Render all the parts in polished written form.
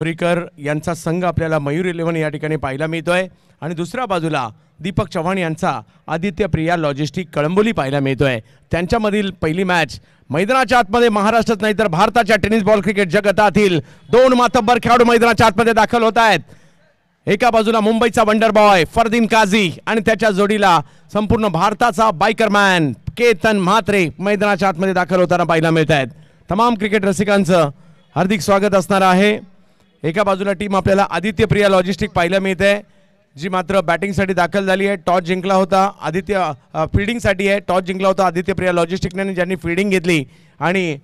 पुरीकर यांचा संघ आपल्याला मयूर 11 या ठिकाणी पाहायला मिळतोय आणि दुसऱ्या बाजूला दीपक चव्हाण यांचा आदित्य प्रिया लॉजिस्टिक कळंबोली पाहायला मिळतोय। त्यांच्यामधील पहिली मॅच मैदानाच्या आतमध्ये महाराष्ट्रात नाही तर भारताच्या टेनिस बॉल क्रिकेट जगतातील दोन मातब्बर खेळाडू मैदानाच्या आतमध्ये दाखल होत आहेत। एका बाजूला मुंबईचा वंडर बॉय फरदीन काझी आणि त्याच्या जोडीला संपूर्ण भारताचा बायकरमॅन केतन म्हात्रे मैदानाच्या आतमध्ये दाखल होताना पाहायला मिळत आहेत। तमाम क्रिकेट रसिकांचं हार्दिक स्वागत असणार आहे। एका बाजूला टीम आपल्याला आदित्य प्रिया लॉजिस्टिक पाहायला मिळते जी मात्र बॅटिंगसाठी दाखल झाली आहे। टॉस जिंकला होता आदित्य फील्डिंगसाठी आहे। टॉस जिंकला होता आदित्य प्रिया लॉजिस्टिकने ज्यांनी फील्डिंग घेतली आणि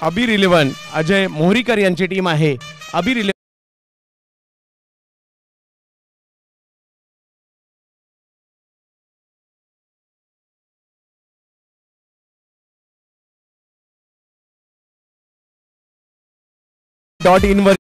अबीर 11 अजय मोहरीकर यांची टीम आहे। अबीर 11 .in वर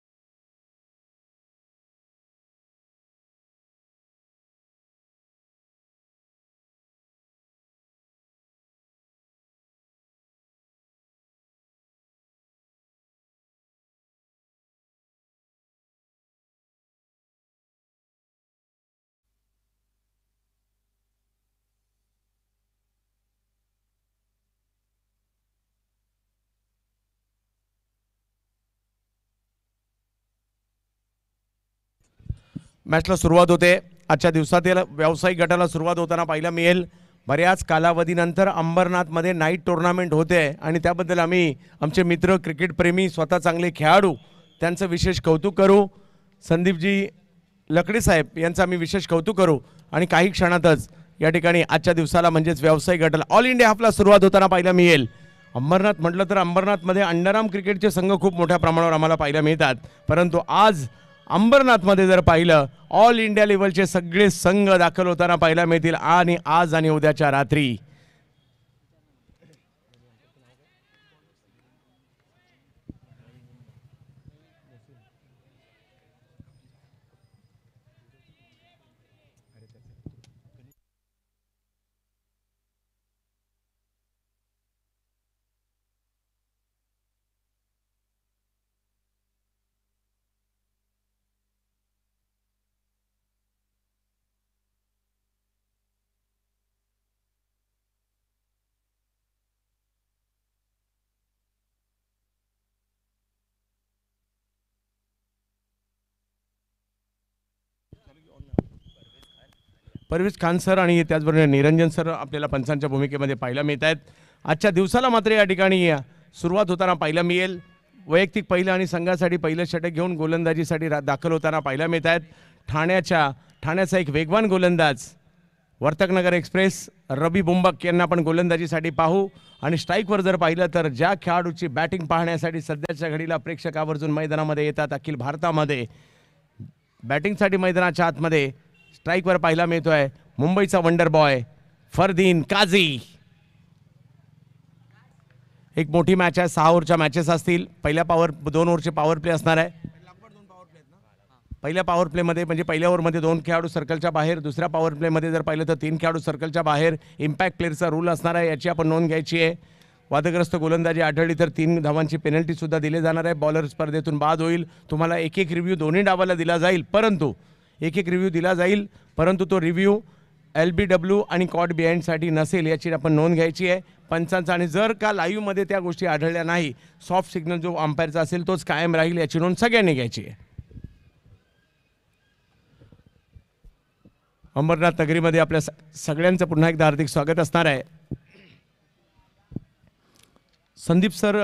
मॅचला सुरुवात होते। आजच्या दिवसातील व्यावसायिक गटाला सुरुवात होताना पाहायला मिळेल। बऱ्याच कालावधीनंतर अंबरनाथमध्ये नाईट टूर्नामेंट होते आणि त्याबद्दल आम्ही आमचे मित्र क्रिकेट प्रेमी स्वतः चांगले खेळाडू त्यांचं विशेष कौतुक करू। संदीपजी लकडे साहेब यांचं आम्ही विशेष कौतुक करू आणि काही क्षणातच या ठिकाणी आजच्या दिवसाला म्हणजेच व्यावसायिक गटाला ऑल इंडिया हाफला सुरुवात होताना पाहायला मिळेल। अंबरनाथ म्हटलं तर अंबरनाथमध्ये अंडरआर्म क्रिकेटचे संघ खूप मोठ्या प्रमाणावर आम्हाला पाहायला मिळतात, परंतु आज अंबरनाथमध्ये जर पाहिलं ऑल इंडिया लेवलचे सगळे संघ दाखल होताना पाहायला मिळतील आणि आज आणि उद्याच्या रात्री परवेज खान सर आणि त्याचबरोबर निरंजन सर आपल्याला पंचांच्या भूमिकेमध्ये पाहायला मिळत आहेत। आजच्या दिवसाला मात्र या ठिकाणी सुरुवात होताना पाहायला मिळेल। वैयक्तिक पहिलं आणि संघासाठी पहिलं षटक घेऊन गोलंदाजीसाठी दाखल होताना पाहायला मिळत आहेत। ठाण्याचा एक वेगवान गोलंदाज वर्तकनगर एक्सप्रेस रवी बुंबक यांना आपण गोलंदाजीसाठी पाहू आणि स्ट्राईकवर जर पाहिलं तर ज्या खेळाडूची बॅटिंग पाहण्यासाठी सध्याच्या घडीला प्रेक्षक आवर्जून मैदानामध्ये येतात अखिल भारतामध्ये बॅटिंगसाठी मैदानाच्या आतमध्ये स्ट्राईकवर पाहायला मिळतोय मुंबईचा वंडर बॉय फरदीन काझी। एक मोठी मॅच आहे, 6 ओव्हरच्या मॅचेस असतील। पहिल्या 2 ओव्हरचे पॉवर प्ले असणार आहे। पहिल्या पॉवर प्लेमध्ये म्हणजे पहिल्या ओव्हरमध्ये 2 खेळाडू सर्कलच्या बाहेर, दुसऱ्या पॉवर प्लेमध्ये जर पाहिलं तर 3 खेळाडू सर्कलच्या बाहेर। इम्पॅक्ट प्लेअरचा रूल असणार आहे, याची आपण नोंद घ्यायची आहे। वादग्रस्त गोलंदाजी आढळली तर 3 धावांची पेनल्टी सुद्धा दिली जाणार आहे। बॉलर स्पर्धेतून बाद होईल। तुम्हाला एक एक रिव्ह्यू दोन्ही डावाला दिला जाईल, परंतु तो रिव्ह्यू LBW आणि कॉट बिहाइंडसाठी नसेल, याची आपण नोंद घ्यायची आहे पंचांचा। आणि जर का लाईव्हमध्ये त्या गोष्टी आढळल्या नाही, सॉफ्ट सिग्नल जो अंपायरचा असेल तोच कायम राहील, याची नोंद सगळ्यांनी घ्यायची आहे। अंबरनाथ नगरीमध्ये आपल्या सगळ्यांचं पुन्हा एकदा हार्दिक स्वागत असणार आहे। संदीप सर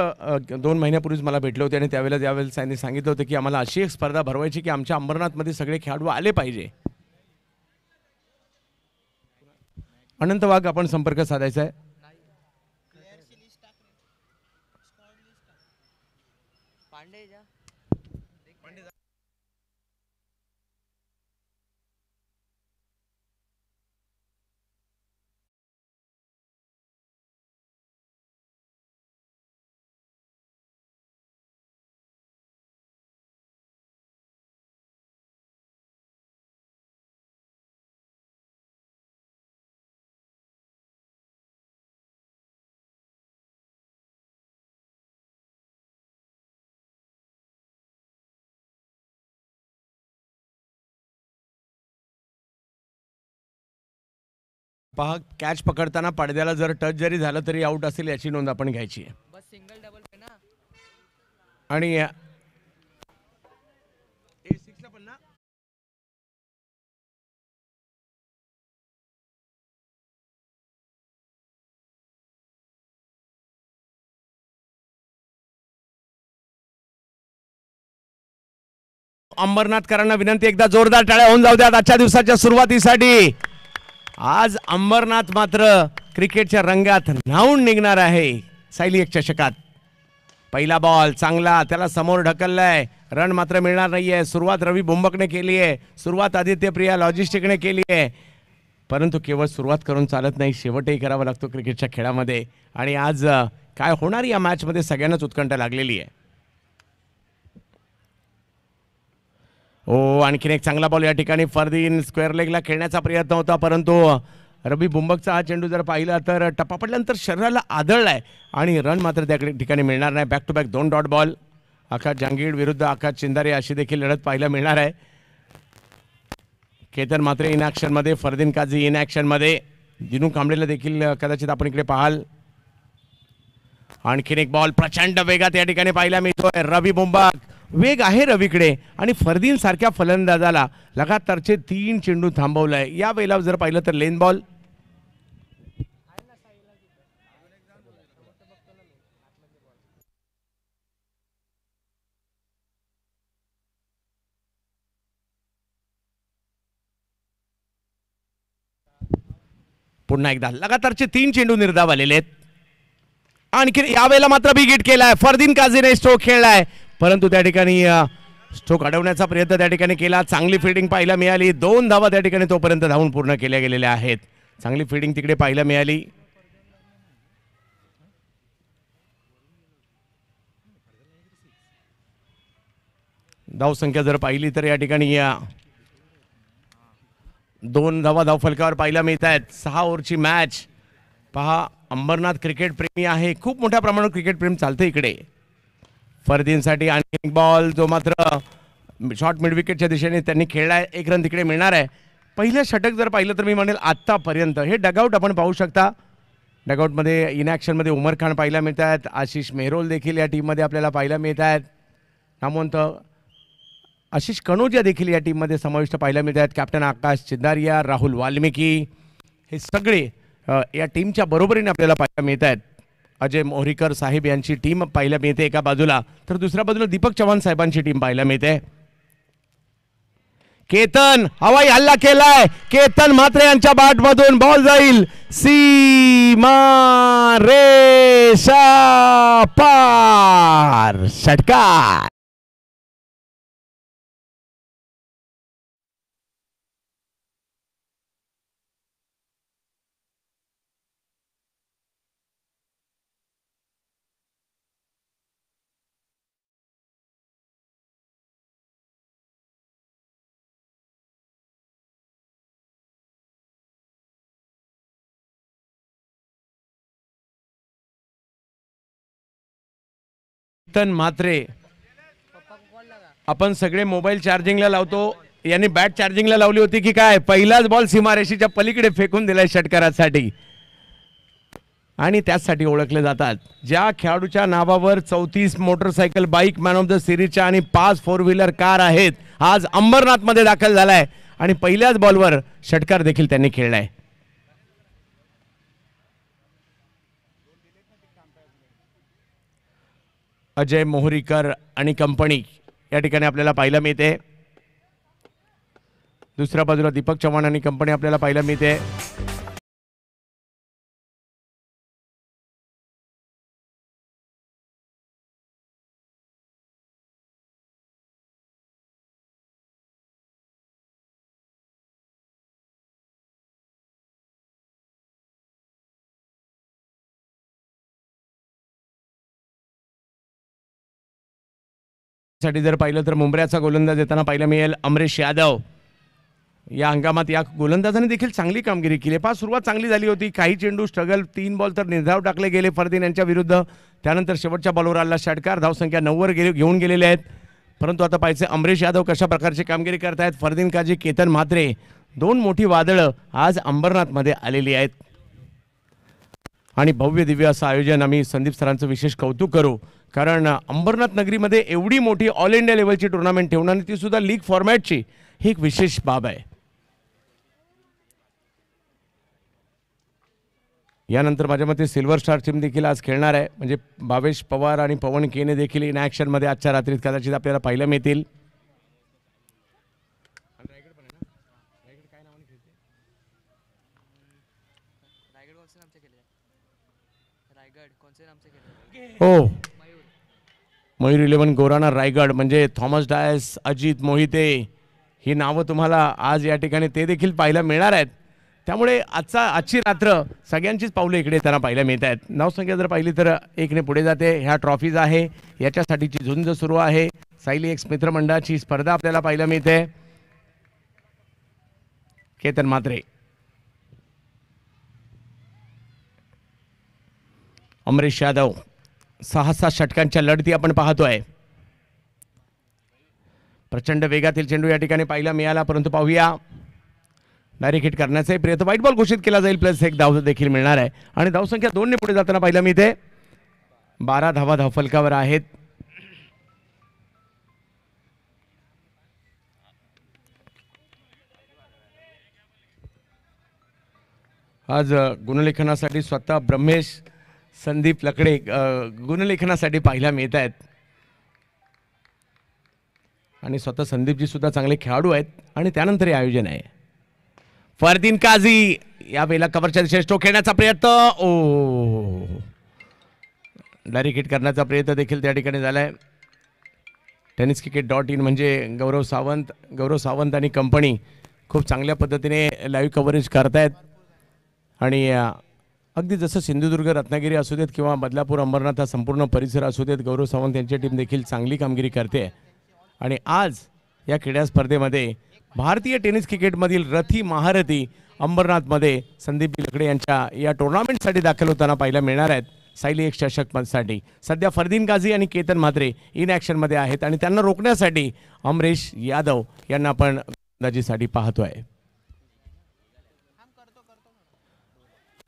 2 महिन्यापूर्वीच मला भेटले होते आणि त्यावेळेला त्यांनी सांगितलं होतं की आम्हाला अशी एक स्पर्धा भरवायची की आमच्या अंबरनाथमध्ये सगळे खेळाडू आले पाहिजे। अनंत वाघ आपण संपर्क साधायचा आहे। पहा कॅच पकडताना पडद्याला जर टच जरी झालं तरी आउट असेल याची नोंद आपण घ्यायची आहे. बस सिंगल डबल पे ना. आणि अंबरनाथकरांना विनंती, एकदा जोरदार टाळ्या होऊन जाऊ द्यात आजच्या दिवसाच्या सुरुवातीसाठी. आज अंबरनाथ मात्र क्रिकेटच्या रंगात न्हावून निघणार आहे सायली एक चषकात. पहिला बॉल चांगला, त्याला समोर ढकललाय, रन मात्र मिळणार नाहीये. सुरुवात रवी बुंबकने केली आहे, सुरुवात आदित्य प्रिया लॉजिस्टिकने केली आहे, परंतु केवळ सुरुवात करून चालत नाही, शेवटही करावा लागतो क्रिकेटच्या खेळामध्ये. आणि आज काय होणार या मॅचमध्ये सगळ्यांनाच उत्कंठा लागलेली आहे. आणखीन एक चांगला बॉल या ठिकाणी फरदीन स्क्वेअर लेगला खेळण्याचा प्रयत्न होता, परंतु रवी बुंबकचा हा चेंडू जर पाहिला तर टप्पा पडल्यानंतर शरीराला आदळलाय आणि रन मात्र त्या ठिकाणी मिळणार नाही. Back to back 2 dot ball. Akash Jahangir विरुद्ध आकाश चिंदारे अशी देखील लढत पाहायला मिळणार आहे. केतन मात्र इन ॲक्शनमध्ये, फरदीन काझी इन ॲक्शनमध्ये, दिनू कांबळेला देखील कदाचित आपण इकडे पाहाल. आणखीन एक बॉल प्रचंड वेगात या ठिकाणी पाहायला मिळतोय. रवी बुंबक, वेग आहे रवीकडे आणि फरदीन सारख्या फलंदाजाला लगातारचे 3 चेंडू थांबवलाय. या वेळेला जर पाहिलं तर लेन बॉल. पुन्हा एकदा लगातारचे 3 चेंडू निर्धाव आलेले आहेत. आणखी यावेळेला मात्र बिग केलाय फरदीन काझीने, स्ट्रोक खेळलाय, परंतु त्या ठिकाणी स्ट्रोक अडवण्याचा प्रयत्न त्या ठिकाणी केला. चांगली फिल्डिंग पाहायला मिळाली. 2 धावा त्या ठिकाणी तोपर्यंत धावून पूर्ण केल्या गेलेल्या आहेत. चांगली फिल्डिंग तिकडे पाहायला मिळाली. धावसंख्या जर पाहिली तर या ठिकाणी 2 धावा धावफलकावर पाहायला मिळत आहेत. 6 ओव्हरची मॅच. पहा अंबरनाथ क्रिकेट प्रेमी आहे, खूप मोठ्या प्रमाणावर क्रिकेट प्रेम चालतं इकडे. फरदीनसाठी आणखी बॉल जो मात्र शॉर्ट मिड विकेटच्या दिशेने त्यांनी खेळलाय. 1 रन तिकडे मिळणार आहे. पहिलं षटक जर पाहिलं तर मी म्हणेल आत्तापर्यंत हे डगआउट आपण पाहू शकता. डगआउटमध्ये इन ॲक्शनमध्ये उमर खान पाहायला मिळत आहेत. आशिष मेहरोल देखील या टीममध्ये आपल्याला पाहायला मिळत आहेत. नामवंत आशिष कनोजिया देखील या टीममध्ये समाविष्ट पाहायला मिळत आहेत. कॅप्टन आकाश चिंदारिया, राहुल वाल्मिकी, हे सगळे या टीमच्या बरोबरीने आपल्याला पाहायला मिळत आहेत. अजय मोहरीकर साहेब यांची टीम पाहायला मिळते एका बाजूला, तर दुसऱ्या बाजूला दीपक चव्हाण साहेबांची टीम पाहायला मिळते. केतन हवाई हल्ला केलाय. केतन मात्र यांच्या बॅटमधून बॉल जाईल सीमा रेषा पार. षटकार. मात्रे आपण सगळे मोबाईल चार्जिंगला लावतो, यांनी बॅट चार्जिंगला लावली होती की काय? पहिलाच बॉल सीमारेषेच्या पलीकडे फेकून दिलाय षटकारासाठी. आणि त्यासाठी ओळखले जातात. ज्या खेळाडूच्या नावावर 34 motorcycle bike man of the सिरीजच्या आणि 5 4 व्हीलर कार आहेत, आज अंबरनाथ मध्ये दाखल झालाय आणि पहिल्याच बॉलवर षटकार देखील त्यांनी खेळलाय. अजय मोहरीकर आणि कंपनी या ठिकाणी आपल्याला पाहायला मिळते. दुसऱ्या बाजूला दीपक चव्हाण आणि कंपनी आपल्याला पाहायला मिळते. साठी जर पाहिलं तर मुंबईचा गोलंदाज येताना पाहायला मिळेल अमरीश यादव. या हंगामात या गोलंदाजाने देखील चांगली कामगिरी केली. पास सुरुवात चांगली झाली होती, काही चेंडू स्ट्रगल, 3 बॉल तर निर्धाव टाकले गेले फरदीन यांच्या विरुद्ध. त्यानंतर शेवटच्या बॉलवर आला षटकार. धावसंख्या 9 वर घेऊन गेलेले आहेत. परंतु आता पाहिजे अमरीश यादव कशा प्रकारची कामगिरी करतायत. फरदीन काझी, केतन म्हात्रे दोन मोठी वादळं आज अंबरनाथमध्ये आलेली आहेत आणि भव्य दिव्य असं आयोजन आम्ही संदीप सरांचं विशेष कौतुक करू, कारण अंबरनाथ नगरीमध्ये एवढी मोठी ऑल इंडिया लेवलची टुर्नामेंट ठेवणं आणि ती सुद्धा लीग फॉर्मॅटची, ही एक विशेष बाब आहे. यानंतर माझ्या मते सिल्वर स्टार टीम देखील आज खेळणार आहे, म्हणजे भावेश पवार आणि पवन केने देखील इन ॲक्शनमध्ये आजच्या रात्रीत कदाचित आपल्याला पाहायला मिळतील. हो, मयूर 11 गोराना रायगड, म्हणजे थॉमस डायस, अजित मोहिते, ही नावं तुम्हाला आज या ठिकाणी ते देखील पाहायला मिळणार आहेत. त्यामुळे आजची रात्र सगळ्यांचीच पावलं इकडे त्यांना पाहायला मिळत आहेत. नावसंख्या जर पाहिली तर 1ने पुढे जाते. ह्या ट्रॉफीज आहे, याच्यासाठीची झुंज सुरू आहे. सायली एक्स मित्रमंडळाची स्पर्धा आपल्याला पाहायला मिळते. केतन म्हात्रे, अमरीश यादव, 6 षटकांच्या लढती आपण पाहतोय. प्रचंड वेगातील चेंडू या ठिकाणी पाहायला मिळाला, परंतु पाहूया डायरेक्ट हिट करण्याचा प्रयत्न. व्हाईट बॉल घोषित केला जाईल, प्लस एक धाव देखील मिळणार आहे आणि धावसंख्या 2ने पुढे जाताना पाहायला मिळते. 12 धावा धावफलकावर आहेत. आज गुणलेखनासाठी स्वतः ब्रह्मेश, संदीप लकडे गुणलेखनासाठी पाहायला मिळत आहेत आणि स्वतः संदीपजी सुद्धा चांगले खेळाडू आहेत. आणि त्यानंतर हे आयोजन आहे. फरदीन काझी या वेळेला कव्हरच्या दिशेने स्ट्रोक खेळण्याचा प्रयत्न, डायरेक्ट हिट करण्याचा प्रयत्न देखील त्या ठिकाणी झालाय. tenniscricket.in म्हणजे गौरव सावंत आणि कंपनी खूप चांगल्या पद्धतीने लाईव्ह कव्हरेज करतायत आणि अगदी जसं सिंधुदुर्ग, रत्नागिरी असू देत किंवा बदलापूर, अंबरनाथ हा संपूर्ण परिसर असू देत, गौरव सावंत यांची टीम देखील चांगली कामगिरी करते. आणि आज या क्रीडा स्पर्धेमध्ये भारतीय टेनिस क्रिकेटमधील रथी महारथी अंबरनाथमध्ये संदीप लकडे यांच्या या टुर्नामेंटसाठी दाखल होताना पाहायला मिळणार आहेत. सायली एक चषकसाठी सध्या फरदीन गाझी आणि केतन म्हात्रे इन ॲक्शनमध्ये आहेत आणि त्यांना रोखण्यासाठी अमरीश यादव यांना आपण गोलंदाजीसाठी पाहतोय.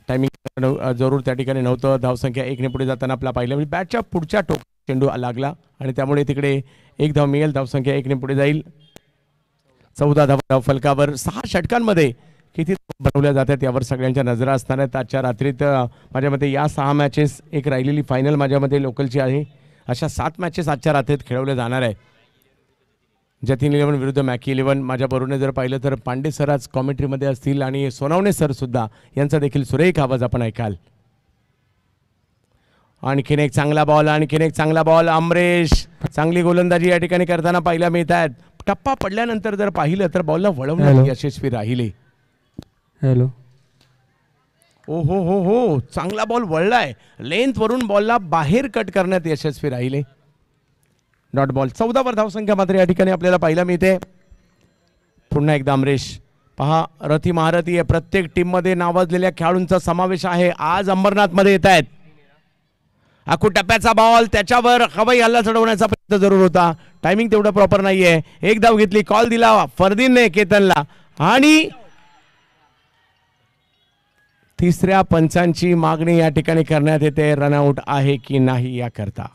टायमिंग जरूर त्या ठिकाणी नव्हतं. धावसंख्या 1ने पुढे जाताना आपला पाहिलं, म्हणजे बॅटच्या पुढच्या चेंडू लागला आणि त्यामुळे तिकडे एक धाव मिळेल. धावसंख्या 1ने पुढे जाईल. 14 धावा फलकावर. 6 षटकांमध्ये किती बनवल्या जातात यावर सगळ्यांच्या नजरा असणार आहेत. आजच्या रात्रीत माझ्या मते या 6 मॅचेस, एक राहिलेली फायनल माझ्या मते लोकलची आहे, अशा 7 मॅचेस आजच्या रात्रीत खेळवल्या जाणार आहे. जतीन 11 विरुद्ध मॅकी 11. माझ्या बरोबर जर पाहिलं तर पांडे सर आज कॉमेंट्रीमध्ये असतील आणि सोनावणे सर सुद्धा, यांचा देखील सुरेख आवाज आपण ऐकाल. आणखीन एक चांगला बॉल. अमरीश चांगली गोलंदाजी या ठिकाणी करताना पाहायला मिळत आहेत. टप्पा पडल्यानंतर जर पाहिलं तर बॉलला वळवण्यात यशस्वी राहिले. हॅलो, हो, चांगला बॉल वळलाय. लेंथ वरून बॉलला बाहेर कट करण्यात यशस्वी राहिले. Dot ball. 14 धावसंख्या मात्र या ठिकाणी आपल्याला पाहायला मिळते. पुन्हा एकदा अमरीश पहा, रथी महारथी आहे. प्रत्येक टीममध्ये नावाजलेल्या खेळाडूंचा समावेश आहे. आज अंबरनाथमध्ये येत आहेत. आखू टप्प्याचा बॉल, त्याच्यावर हवाई हल्ला चढवण्याचा प्रयत्न जरूर होता. टायमिंग तेवढं प्रॉपर नाहीये. एक धाव घेतली, कॉल दिला फरदीनने केतनला आणि तिसऱ्या पंचांची मागणी या ठिकाणी करण्यात येते. रनआउट आहे की नाही याकरता.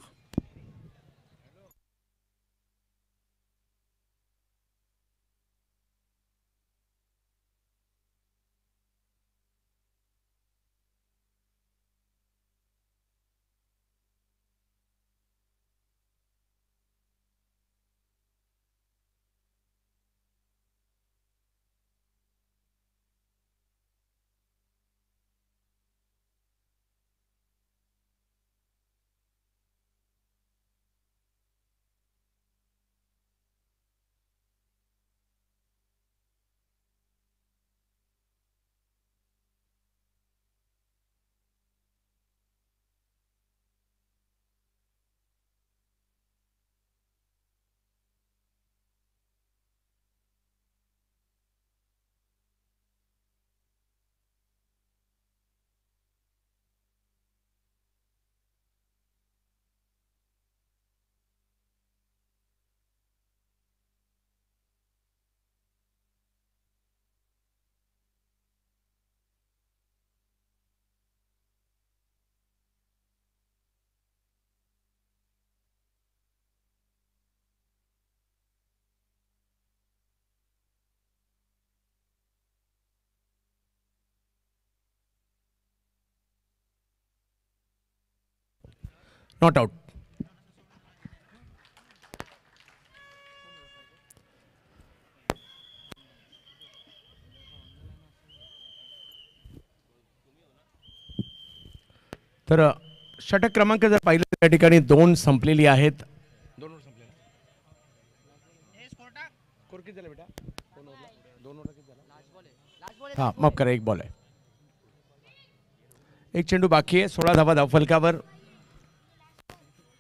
Not out. तर षटक क्रमांक जर पाहिलं त्या ठिकाणी 2 संपलेली आहेत. हा माफ करा, 1 बॉल आहे, 1 चेंडू बाकी आहे. 16 धावा धावफलकावर.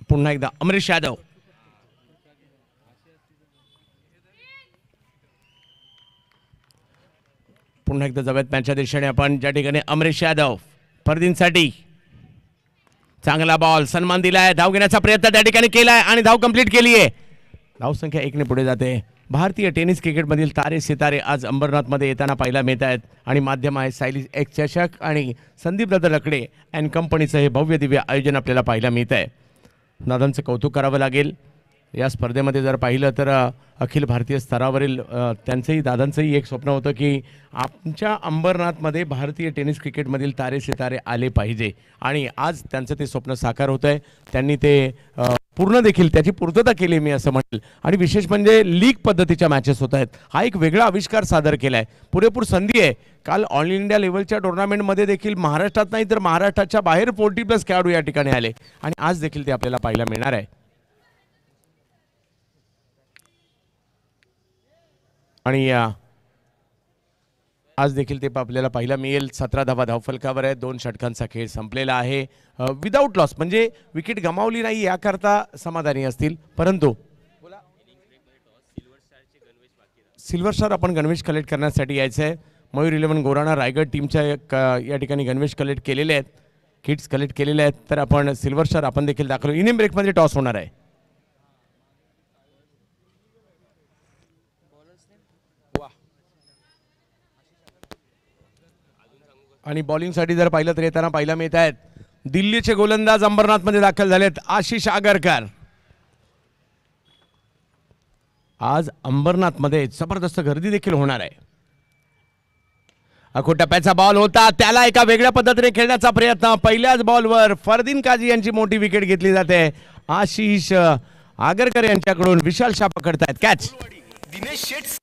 पुन्हा एकदा अमरीश यादव. पुन्हा एकदा जाऊयात मॅचच्या दिशेने आपण, ज्या ठिकाणी अमरीश यादव फरदीनसाठी चांगला बॉल, सन्मान दिलाय, धाव घेण्याचा प्रयत्न त्या ठिकाणी केलाय आणि धाव कंप्लीट केली आहे. धाव संख्या 1 ने पुढे जाते. भारतीय टेनिस क्रिकेटमधील तारे सितारे आज अंबरनाथमध्ये येताना पाहायला मिळत आहेत आणि माध्यम आहे सायली एक चषक आणि संदीप दादा लकडे अँड कंपनीचं हे भव्य दिव्य आयोजन आपल्याला पाहायला मिळत आहे. दादांचं कौतुक करावं लागेल. या स्पर्धेमध्ये जर पाहिलं तर अखिल भारतीय स्तरावरील त्यांचंही दादांचंही एक स्वप्न होतं की आमच्या अंबरनाथमध्ये भारतीय टेनिस क्रिकेटमधील तारे सितारे आले पाहिजे आणि आज त्यांचं ते स्वप्न साकार होतं आहे. त्यांनी ते पूर्ण देखील त्याची पूर्तता केली मी असं म्हणेल. आणि विशेष म्हणजे लीग पद्धतीच्या मॅचेस होत आहेत. हा एक वेगळा आविष्कार सादर केला आहे. पुरेपूर संधी आहे. काल ऑल इंडिया लेवलच्या टुर्नामेंटमध्ये देखील महाराष्ट्रात नाही तर महाराष्ट्राच्या बाहेर 40+ खेळाडू या ठिकाणी आले आणि आज देखील ते आपल्याला पाहायला मिळणार आहे. आणि आज देखील ते आपल्याला पाहायला मिळेल. 17 धावा धावफलकावर आहे. 2 षटकांचा खेळ संपलेला आहे विदाऊट लॉस, म्हणजे विकेट गमावली नाही याकरता समाधानी असतील. परंतु सिल्वर स्टार आपण गणवेश कलेक्ट करण्यासाठी यायचं आहे. मयूर 11 गोराणा रायगड टीमच्या या ठिकाणी गणवेश कलेक्ट केलेले आहेत, किट्स कलेक्ट केलेले आहेत. तर आपण सिल्वर स्टार आपण देखील दाखवू. इनिंग ब्रेकमध्ये टॉस होणार आहे. आणि बॉलिंगसाठी जर पाहिलं तर येताना पाहायला मिळत आहेत दिल्लीचे गोलंदाज अंबरनाथमध्ये दाखल झालेत आशिष आगरकर. आज अंबरनाथमध्ये जबरदस्त गर्दी देखील होणार आहे. अखोटप्प्याचा बॉल होता, त्याला एका वेगळ्या पद्धतीने खेळण्याचा प्रयत्न. पहिल्याच बॉलवर फरदीन काझी यांची मोठी विकेट घेतली जाते. आशिष आगरकर यांच्याकडून विशाल शाह पकडतायत कॅच. दिनेश शेठ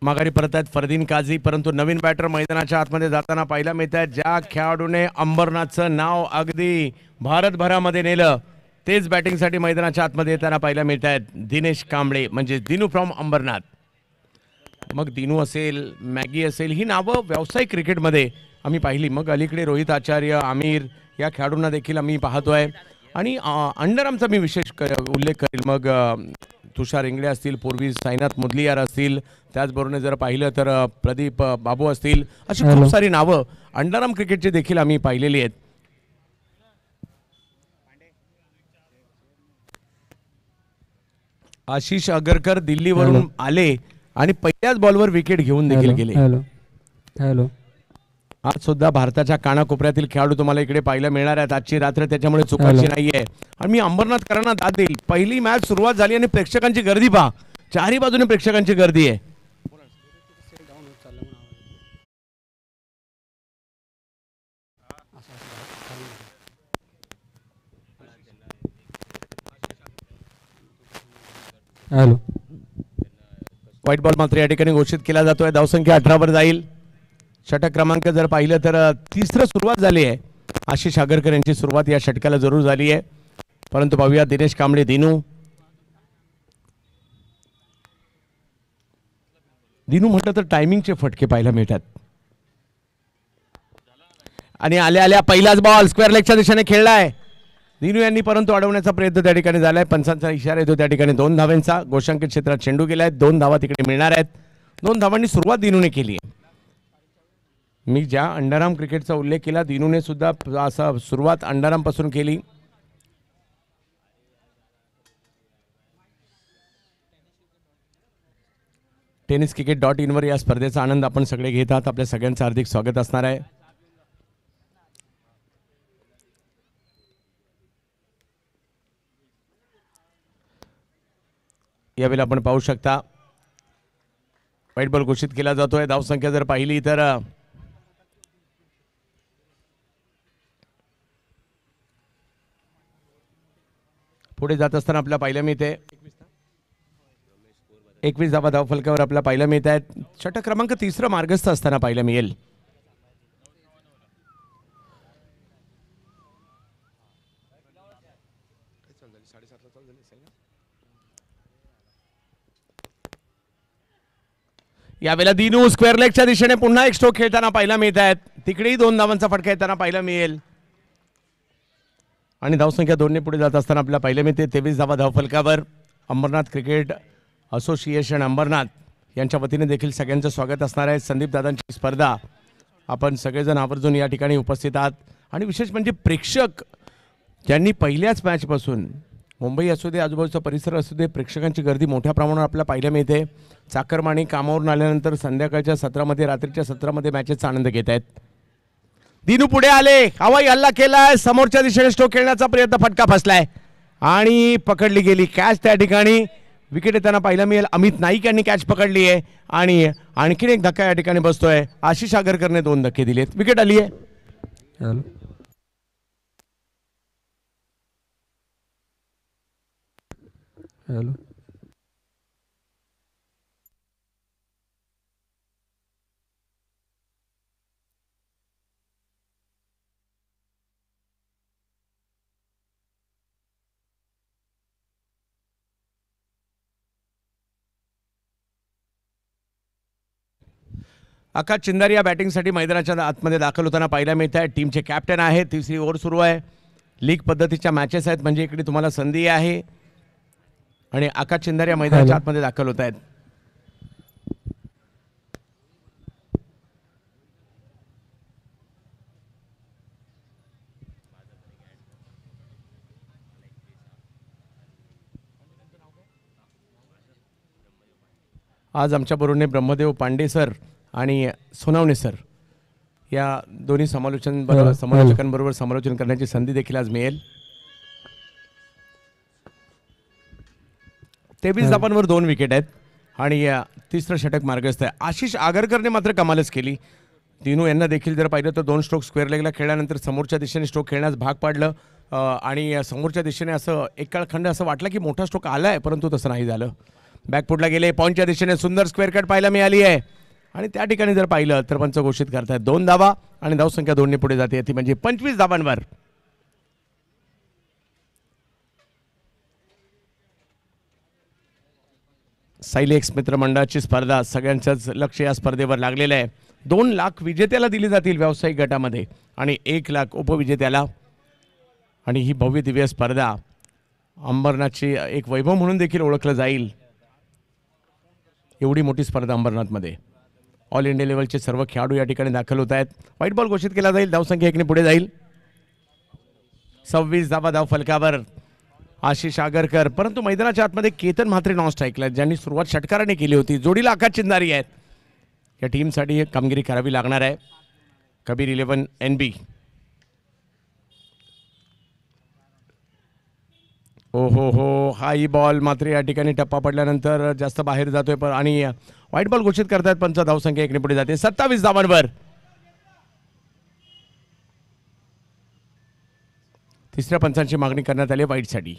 माघारी परत आहेत फरदीन काझी. परंतु नवीन बॅटर मैदानाच्या आतमध्ये जाताना पाहायला मिळत आहेत. ज्या खेळाडूने अंबरनाथचं नाव अगदी भारतभरामध्ये नेलं तेच बॅटिंगसाठी मैदानाच्या आतमध्ये येताना पाहायला मिळत आहेत. दिनेश कांबळे म्हणजे दिनू फ्रॉम अंबरनाथ. मग दिनू असेल, मॅगी असेल, ही नावं व्यावसायिक क्रिकेटमध्ये आम्ही पाहिली. मग अलीकडे रोहित आचार्य, आमिर या खेळाडूंना देखील आम्ही पाहतोय. आणि अंडरआर्मचा मी विशेष उल्लेख करेल. मग तुषार इंगळे असतील, पूर्वी साईनाथ मुदलियार असतील, त्याचबरोबर जर पाहिलं तर प्रदीप बाबू असतील, अशी खूप सारी नावं अंडरआर्म क्रिकेटची देखील आम्ही पाहिलेली आहेत. आशिष आगरकर दिल्लीवरून आले आणि पहिल्याच बॉलवर विकेट घेऊन देखील गेले. हॅलो, आज सुद्धा भारताच्या कानाकोपऱ्यातील खेळाडू तुम्हाला इकडे पाहायला मिळणार आहेत. आजची रात्र त्याच्यामुळे चुकायची नाहीये. आणि मी अंबरनाथकरांना दाद देईल. पहिली मॅच सुरुवात झाली आणि प्रेक्षकांची गर्दी पहा. चारही बाजूने प्रेक्षकांची गर्दी आहे. हॅलो, व्हाईट बॉल मात्र या ठिकाणी घोषित केला जातोय. धावसंख्या 18 वर जाईल. षटक क्रमांक जर पाहिलं तर तिसरं सुरुवात झाली आहे. आशिष आगरकर यांची सुरुवात या षटकाला जरूर झाली आहे. परंतु पाहूया दिनेश कांबळे, दिनू म्हटलं तर टायमिंगचे फटके पाहायला मिळतात. आणि आल्या आल्या पहिलाच बॉल स्क्वेअर लेगच्या दिशेने खेळलाय दिनू यांनी, परंतु अडवण्याचा प्रयत्न त्या ठिकाणी झालाय. पंचांचा इशारा येतो त्या ठिकाणी 2 धावांचा. गोशांकित क्षेत्रात चेंडू गेलाय. 2 धावा तिकडे मिळणार आहेत. 2 धावांनी सुरुवात दिनूने केली आहे. मी ज्या अंडरआर्म क्रिकेटचा उल्लेख केला दिनूने सुद्धा असा सुरुवात अंडरआर्मपासून केली. tenniscricket.in वर या स्पर्धेचा आनंद आपण सगळे घेत आहात. आपल्या सगळ्यांचं हार्दिक स्वागत असणार आहे. यावेळेला आपण पाहू शकता व्हाईट बॉल घोषित केला जातोय. धावसंख्या जर पाहिली तर पुढे जात असताना आपल्याला पाहायला मिळते 21 धावा धावफलकावर आपल्याला पाहायला मिळत आहेत. षटक क्रमांक 3 मार्गस्थ असताना पाहायला मिळेल. यावेळेला दिनू स्क्वेअर लेगच्या दिशेने पुन्हा एक स्ट्रोक खेळताना पाहायला मिळत आहेत. तिकडेही 2 धावांचा फटका येताना पाहायला मिळेल आणि धावसंख्या 2ने पुढे जात असताना आपल्याला पाहायला मिळते 23 धावा धावफलकावर. अंबरनाथ क्रिकेट असोसिएशन अंबरनाथ यांच्या वतीने देखील सगळ्यांचं स्वागत असणार आहे. संदीप दादांची स्पर्धा आपण सगळेजण आवर्जून या ठिकाणी उपस्थित आहात आणि विशेष म्हणजे प्रेक्षक ज्यांनी पहिल्याच मॅचपासून मुंबई असू दे आजूबाजूचा परिसर असू दे प्रेक्षकांची गर्दी मोठ्या प्रमाणावर आपल्याला पाहायला मिळते. चाकरमानी कामावरून आल्यानंतर संध्याकाळच्या सत्रामध्ये रात्रीच्या सत्रामध्ये मॅचेसचा आनंद घेत आहेत. दिनू पुढे आले, हवाई हल्ला केलाय, समोरच्या दिशेने स्ट्रोक खेळण्याचा प्रयत्न, फटका फसलाय आणि पकडली गेली कॅच. त्या ठिकाणी विकेट येताना पाहायला मिळेल. अमित नाईक यांनी कॅच पकडली आहे आणि आणखीन एक धक्का या ठिकाणी बसतोय. आशिष आगरकरने 2 धक्के दिलेत. विकेट आली आहे. हॅलो हॅलो आकाश चिंदारी या बॅटिंगसाठी मैदानाच्या आतमध्ये दाखल होताना पाहायला मिळत आहे. टीमचे कॅप्टन आहे. 3री ओव्हर सुरू आहे. लीग पद्धतीच्या मॅचेस आहेत म्हणजे इकडे तुम्हाला संधी आहे आणि आकाश चिंदारी या मैदानाच्या आतमध्ये दाखल होत आहेत. आज आमच्या बरोबरने ब्रह्मदेव पांडे सर आणि सोनावणे सर या दोन्ही समालोचकांबरोबर समालोचन करण्याची संधी देखील आज मिळेल. 23 धावांवर 2 विकेट आहेत आणि 3रं षटक मार्गस्थ आहे. आशिष आगरकरने मात्र कमालच केली. दिनू यांना देखील जर पाहिलं तर 2 स्ट्रोक स्क्वेअर लेगला खेळल्यानंतर समोरच्या दिशेने स्ट्रोक खेळण्यास भाग पाडलं आणि समोरच्या दिशेने असं एक काळखंड असं वाटलं की मोठा स्ट्रोक आलाय परंतु तसं नाही झालं. बॅकफुटला गेले. पॉईंटच्या दिशेने सुंदर स्क्वेअर कट पाहायला मिळाली आहे आणि त्या ठिकाणी जर पाहिलं तर पंच घोषित करतायत 2 धावा आणि धावसंख्या 2ने पुढे जाते ती म्हणजे 25 धावांवर. सायलेक्स मित्रमंडळाची स्पर्धा सगळ्यांचंच लक्ष या स्पर्धेवर लागलेलं आहे. 2 लाख विजेत्याला दिली जातील व्यावसायिक गटामध्ये आणि 1 लाख उपविजेत्याला आणि ही भव्य दिव्य स्पर्धा अंबरनाथची एक वैभव म्हणून देखील ओळखलं जाईल. एवढी मोठी स्पर्धा अंबरनाथमध्ये ऑल इंडिया लेवलचे सर्व खेळाडू या ठिकाणी दाखल होत आहेत. व्हाईट बॉल घोषित केला जाईल. धावसंख्या 1ने पुढे जाईल. 26 धावा धाव फलकावर आशिष आगरकर. परंतु मैदानाच्या आतमध्ये केतन म्हात्रे नॉन स्ट्राईकला ज्यांनी सुरुवात षटकाराने केली होती. जोडीला आकाश चिंदारी आहेत. या टीमसाठी एक कामगिरी करावी लागणार आहे. कबीर 11 NB. हो हाई बॉल मात्र या ठिकाणी टप्पा पडल्यानंतर जास्त बाहेर जातोय पण आणि व्हाईट बॉल घोषित करतायत पंच. धावसंख्या 1ने पुढे जाते 27 धावांवर. 3ऱ्या पंचांची मागणी करण्यात आली व्हाईटसाठी.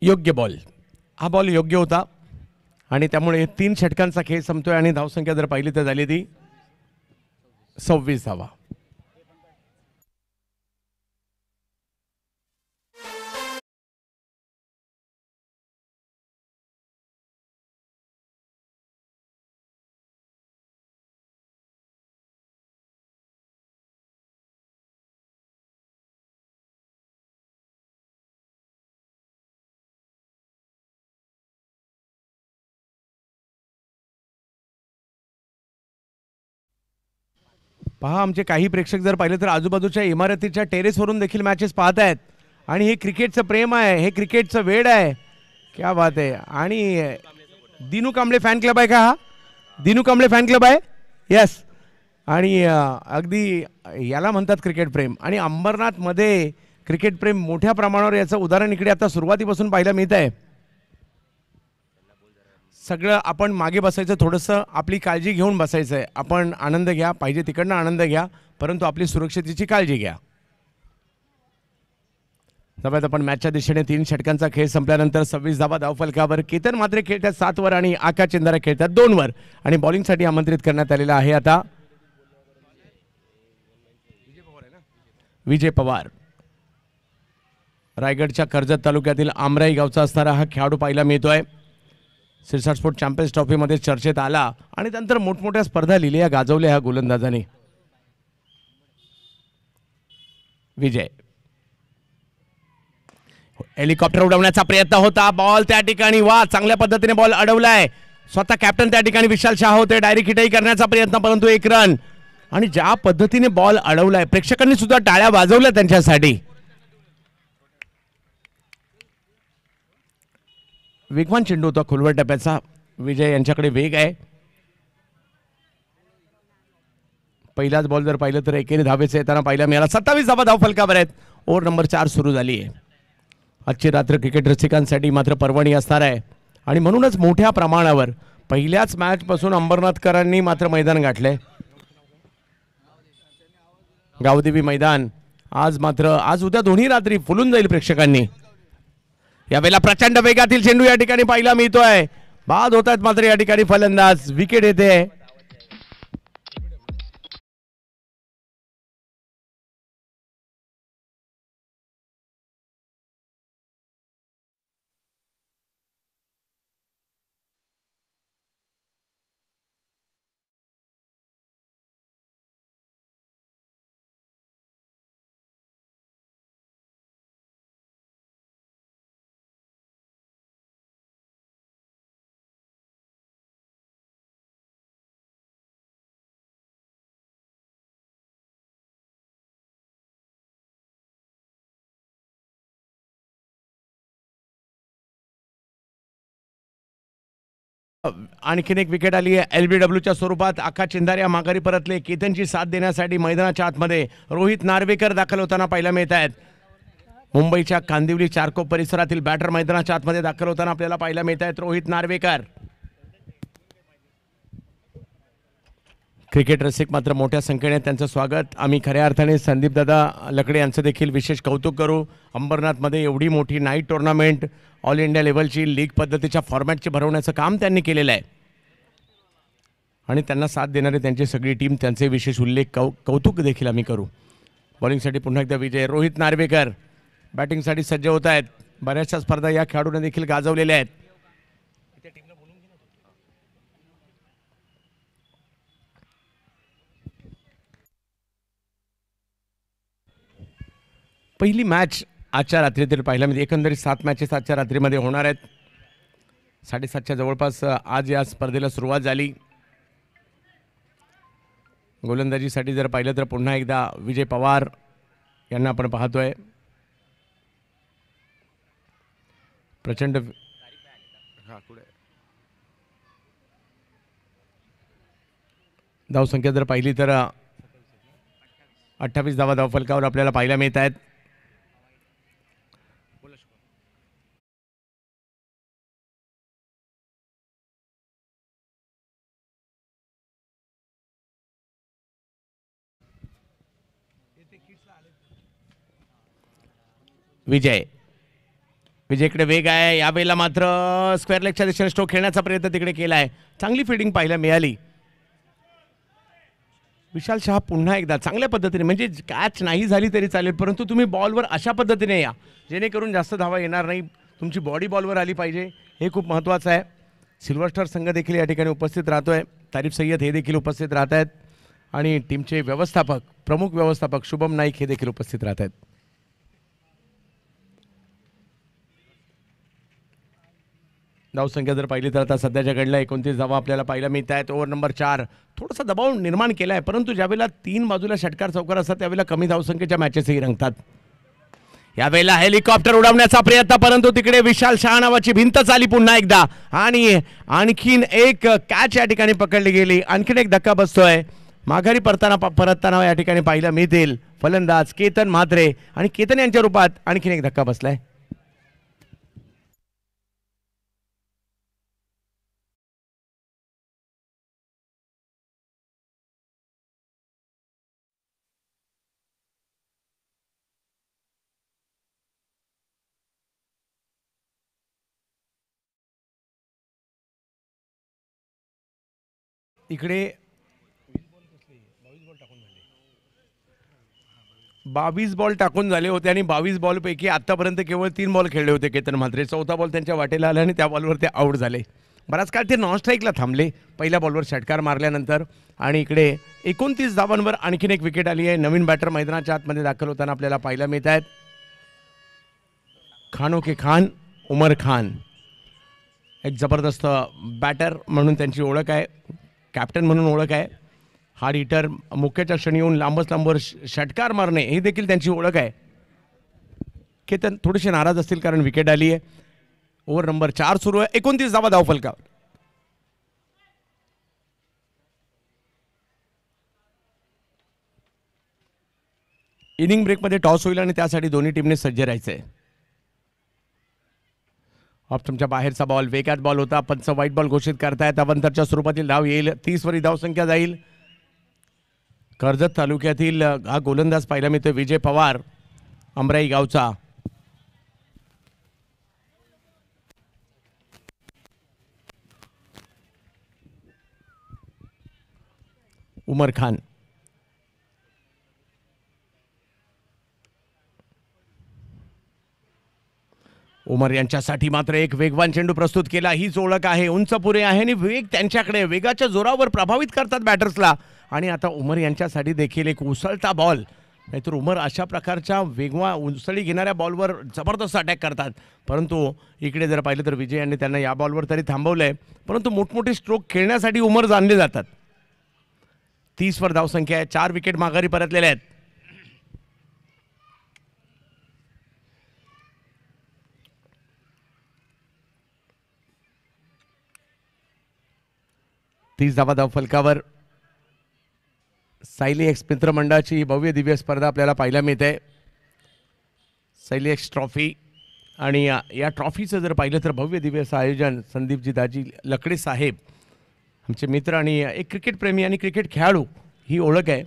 योग्य बॉल. हा बॉल योग्य होता आणि त्यामुळे 3 षटकांचा खेळ संपतोय आणि धावसंख्या जर पाहिली तर झाली ती 26 धावा. पहा, आमचे काही प्रेक्षक जर पाहिले तर आजूबाजूच्या इमारतीच्या टेरेसवरून देखील मॅचेस पाहत आहेत आणि हे क्रिकेटचं प्रेम आहे, हे क्रिकेटचं वेड आहे. क्या बात आहे. आणि दिनू कांबळे फॅन क्लब आहे का? हा दिनू कांबळे फॅन क्लब आहे. यस. आणि अगदी याला म्हणतात क्रिकेट प्रेम. आणि अंबरनाथमध्ये क्रिकेट प्रेम मोठ्या प्रमाणावर याचं उदाहरण इकडे आता सुरुवातीपासून पाहायला मिळत आहे. सगळं आपण मागे बसायचं, थोडंसं आपली काळजी घेऊन बसायचं आहे. आपण आनंद घ्या, पाहिजे तिकडनं आनंद घ्या, परंतु आपली सुरक्षितेची काळजी घ्या. सगळ्यात आपण मॅचच्या दिशेने 3 षटकांचा खेळ संपल्यानंतर 26 धावा धावफलकावर. केतन मात्रे खेळतात 7 वर आणि आकाश चिंदारे खेळतात 2 वर आणि बॉलिंगसाठी आमंत्रित करण्यात आलेला आहे आता विजय पवार. रायगडच्या कर्जत तालुक्यातील आमराई गावचा असणारा हा खेळाडू पाहायला मिळतोय. सिरसा स्पोर्ट चॅम्पियन्स ट्रॉफीमध्ये चर्चेत आला आणि त्यानंतर मोठमोठ्या स्पर्धा लिहिल्या गाजवल्या ह्या गोलंदाजाने. विजय. हेलिकॉप्टर उडवण्याचा प्रयत्न होता, बॉल त्या ठिकाणी वा चांगल्या पद्धतीने बॉल अडवलाय. स्वतः कॅप्टन त्या ठिकाणी विशाल शाह होते, डायरेक्ट हिटही करण्याचा प्रयत्न, परंतु 1 रन. आणि ज्या पद्धतीने बॉल अडवलाय, प्रेक्षकांनी सुद्धा टाळ्या वाजवल्या त्यांच्यासाठी. वेगवान चेंडू होता खोलवर टप्प्याचा. विजय यांच्याकडे वेग आहे. पहिलाच बॉल जर पाहिलं तर एकेरी धावेचे येताना पाहायला मिळाला. 27 धावा धाव फलकावर आहेत. ओव्हर नंबर 4 सुरू झाली आहे. आजची रात्र क्रिकेट रसिकांसाठी मात्र पर्वणी असणार आहे आणि म्हणूनच मोठ्या प्रमाणावर पहिल्याच मॅच पासून अंबरनाथकरांनी मात्र मैदान गाठले. गावदेवी मैदान आज उद्या दोन्ही रात्री फुलून जाईल प्रेक्षकांनी. यावेळेला प्रचंड वेगातील चेंडू या ठिकाणी पाहायला मिळतोय. बाद होत आहेत मात्र या ठिकाणी फलंदाज. विकेट येते. आणखीन एक विकेट आली आहे LBWच्या स्वरूपात. आकाश चिंदारे माघारी परतले. केतनची साथ देण्यासाठी मैदानाच्या आतमध्ये रोहित नार्वेकर दाखल होताना पाहायला मिळत आहेत. मुंबईच्या कांदिवली चारकोप परिसरातील बॅटर मैदानाच्या आतमध्ये दाखल होताना आपल्याला पाहायला मिळत आहेत रोहित नार्वेकर. क्रिकेट रसिक मात्र मोठ्या संख्येने त्यांचं स्वागत. आम्ही खऱ्या अर्थाने संदीप दादा लकडे यांचं देखील विशेष कौतुक करू. अंबरनाथमध्ये एवढी मोठी नाईट टुर्नामेंट, ऑल इंडिया लेवलची लीग पद्धतीच्या फॉर्मॅटची भरवण्याचं काम त्यांनी केलेलं आहे आणि त्यांना साथ देणारे त्यांची सगळी टीम, त्यांचे विशेष उल्लेख कौतुक देखील आम्ही करू. बॉलिंगसाठी पुन्हा एकदा विजय. रोहित नार्वेकर बॅटिंगसाठी सज्ज होत आहेत. बऱ्याचशा स्पर्धा या खेळाडूने देखील गाजवलेल्या आहेत. पहिली मॅच आजच्या रात्रीतील पाहायला मिळते. एकंदरीत 7 मॅचेस आजच्या रात्रीमध्ये होणार आहेत. 7:30च्या जवळपास आज या स्पर्धेला सुरुवात झाली. गोलंदाजीसाठी जर पाहिलं तर पुन्हा एकदा विजय पवार यांना आपण पाहतोय. प्रचंड धावसंख्या जर पाहिली तर 28 धावा धावफलकावर आपल्याला पाहायला मिळत आहेत. विजय विजयकडे वेग आहे, यावेळेला मात्र स्क्वेअर लेगच्या दिशेने स्ट्रोक खेळण्याचा प्रयत्न तिकडे केला आहे. चांगली फिल्डिंग पाहायला मिळाली. विशाल शहा पुन्हा एकदा चांगल्या पद्धतीने, म्हणजे कॅच नाही झाली तरी चालेल, परंतु तुम्ही बॉलवर अशा पद्धतीने या जेणेकरून जास्त धावा येणार नाही. तुमची बॉडी बॉलवर आली पाहिजे, हे खूप महत्त्वाचं आहे. सिल्वर स्टार संघ देखील या ठिकाणी उपस्थित राहतोय. तारिफ सय्यद हे देखील उपस्थित राहत आहेत आणि टीमचे व्यवस्थापक, प्रमुख व्यवस्थापक शुभम नाईक हे देखील उपस्थित राहत आहेत. धावसंख्या जर पाहिली तर आता सध्याच्या घडला 29 धावा आपल्याला पाहायला मिळत आहेत. ओव्हर नंबर 4 थोडासा दबाव निर्माण केला आहे, परंतु ज्यावेळेला 3 बाजूला षटकार चौकार असतात त्यावेळेला कमी धावसंख्येच्या मॅचेसही रंगतात. यावेळेला हेलिकॉप्टर उडवण्याचा प्रयत्न, परंतु तिकडे विशाल शहा नावाची भिंतच आली पुन्हा एकदा आणि आणखीन एक कॅच या ठिकाणी पकडली गेली. आणखीन एक धक्का बसतोय. माघारी परतताना या ठिकाणी पाहायला मिळतील फलंदाज केतन म्हात्रे आणि केतन यांच्या रूपात आणखीन एक धक्का बसलाय. इकडे 22 बॉल टाकून झाले होते आणि 22 बॉलपैकी आतापर्यंत केवळ 3 बॉल खेळले होते केतन म्हात्रे. चौथा बॉल त्यांच्या वाटेला आला आणि त्या बॉलवर ते आऊट झाले. बराच काळ ते नॉन स्ट्राईकला थांबले पहिल्या बॉलवर षटकार मारल्यानंतर. आणि इकडे 29 धावांवर आणखीन एक विकेट आली आहे. नवीन बॅटर मैदानाच्या आतमध्ये दाखल होताना आपल्याला पाहायला मिळत आहेत. खानो के खान उमर खान, एक जबरदस्त बॅटर म्हणून त्यांची ओळख आहे, कॅप्टन म्हणून ओळख आहे. हार्ड हिटर, मुख्याच्या क्षणी येऊन लांबवर षटकार मारणे ही देखील त्यांची ओळख आहे. केतन थोडेसे नाराज असतील कारण विकेट आली आहे. ओव्हर नंबर 4 सुरू आहे. 29 धावा धावफलकावर. इनिंग ब्रेकमध्ये टॉस होईल आणि त्यासाठी दोन्ही टीमने सज्ज राहायचे. ऑप्शनच्या बाहेरचा बॉल, वेगात बॉल होता, पंच व्हाईट बॉल घोषित करतायत. अवंतरच्या स्वरूपातील धाव येईल. 30 वरी धावसंख्या जाईल. कर्जत तालुक्यातील हा गोलंदाज पाहायला मिळतोय विजय पवार, अमराई गावचा. उमर खान, उमर यांच्यासाठी मात्र एक वेगवान चेंडू प्रस्तुत केला. हीच ओळख आहे, उंच पुरे आहे आणि वेग त्यांच्याकडे, वेगाच्या जोरावर प्रभावित करतात बॅटर्सला. आणि आता उमर यांच्यासाठी देखील एक उसळता बॉल, नाहीतर उमर अशा प्रकारच्या वेगवा उसळी घेणाऱ्या बॉलवर जबरदस्त अटॅक करतात. परंतु इकडे जर पाहिलं तर विजय यांनी त्यांना या बॉलवर तरी थांबवलंय, परंतु मोठमोठे स्ट्रोक खेळण्यासाठी उमर जाणले जातात. 30 वर धावसंख्या आहे. 4 विकेट माघारी परतलेले आहेत. धावा धावफलकावर. सायली एक्स मित्रमंडळाची भव्य दिव्य स्पर्धा आपल्याला पाहायला मिळते. सायली एक्स ट्रॉफी, आणि या ट्रॉफीचं जर पाहिलं तर भव्य दिव्य असं आयोजन संदीपजी दाजी लकडे साहेब आमचे मित्र आणि एक क्रिकेट प्रेमी आणि क्रिकेट खेळाडू ही ओळख आहे.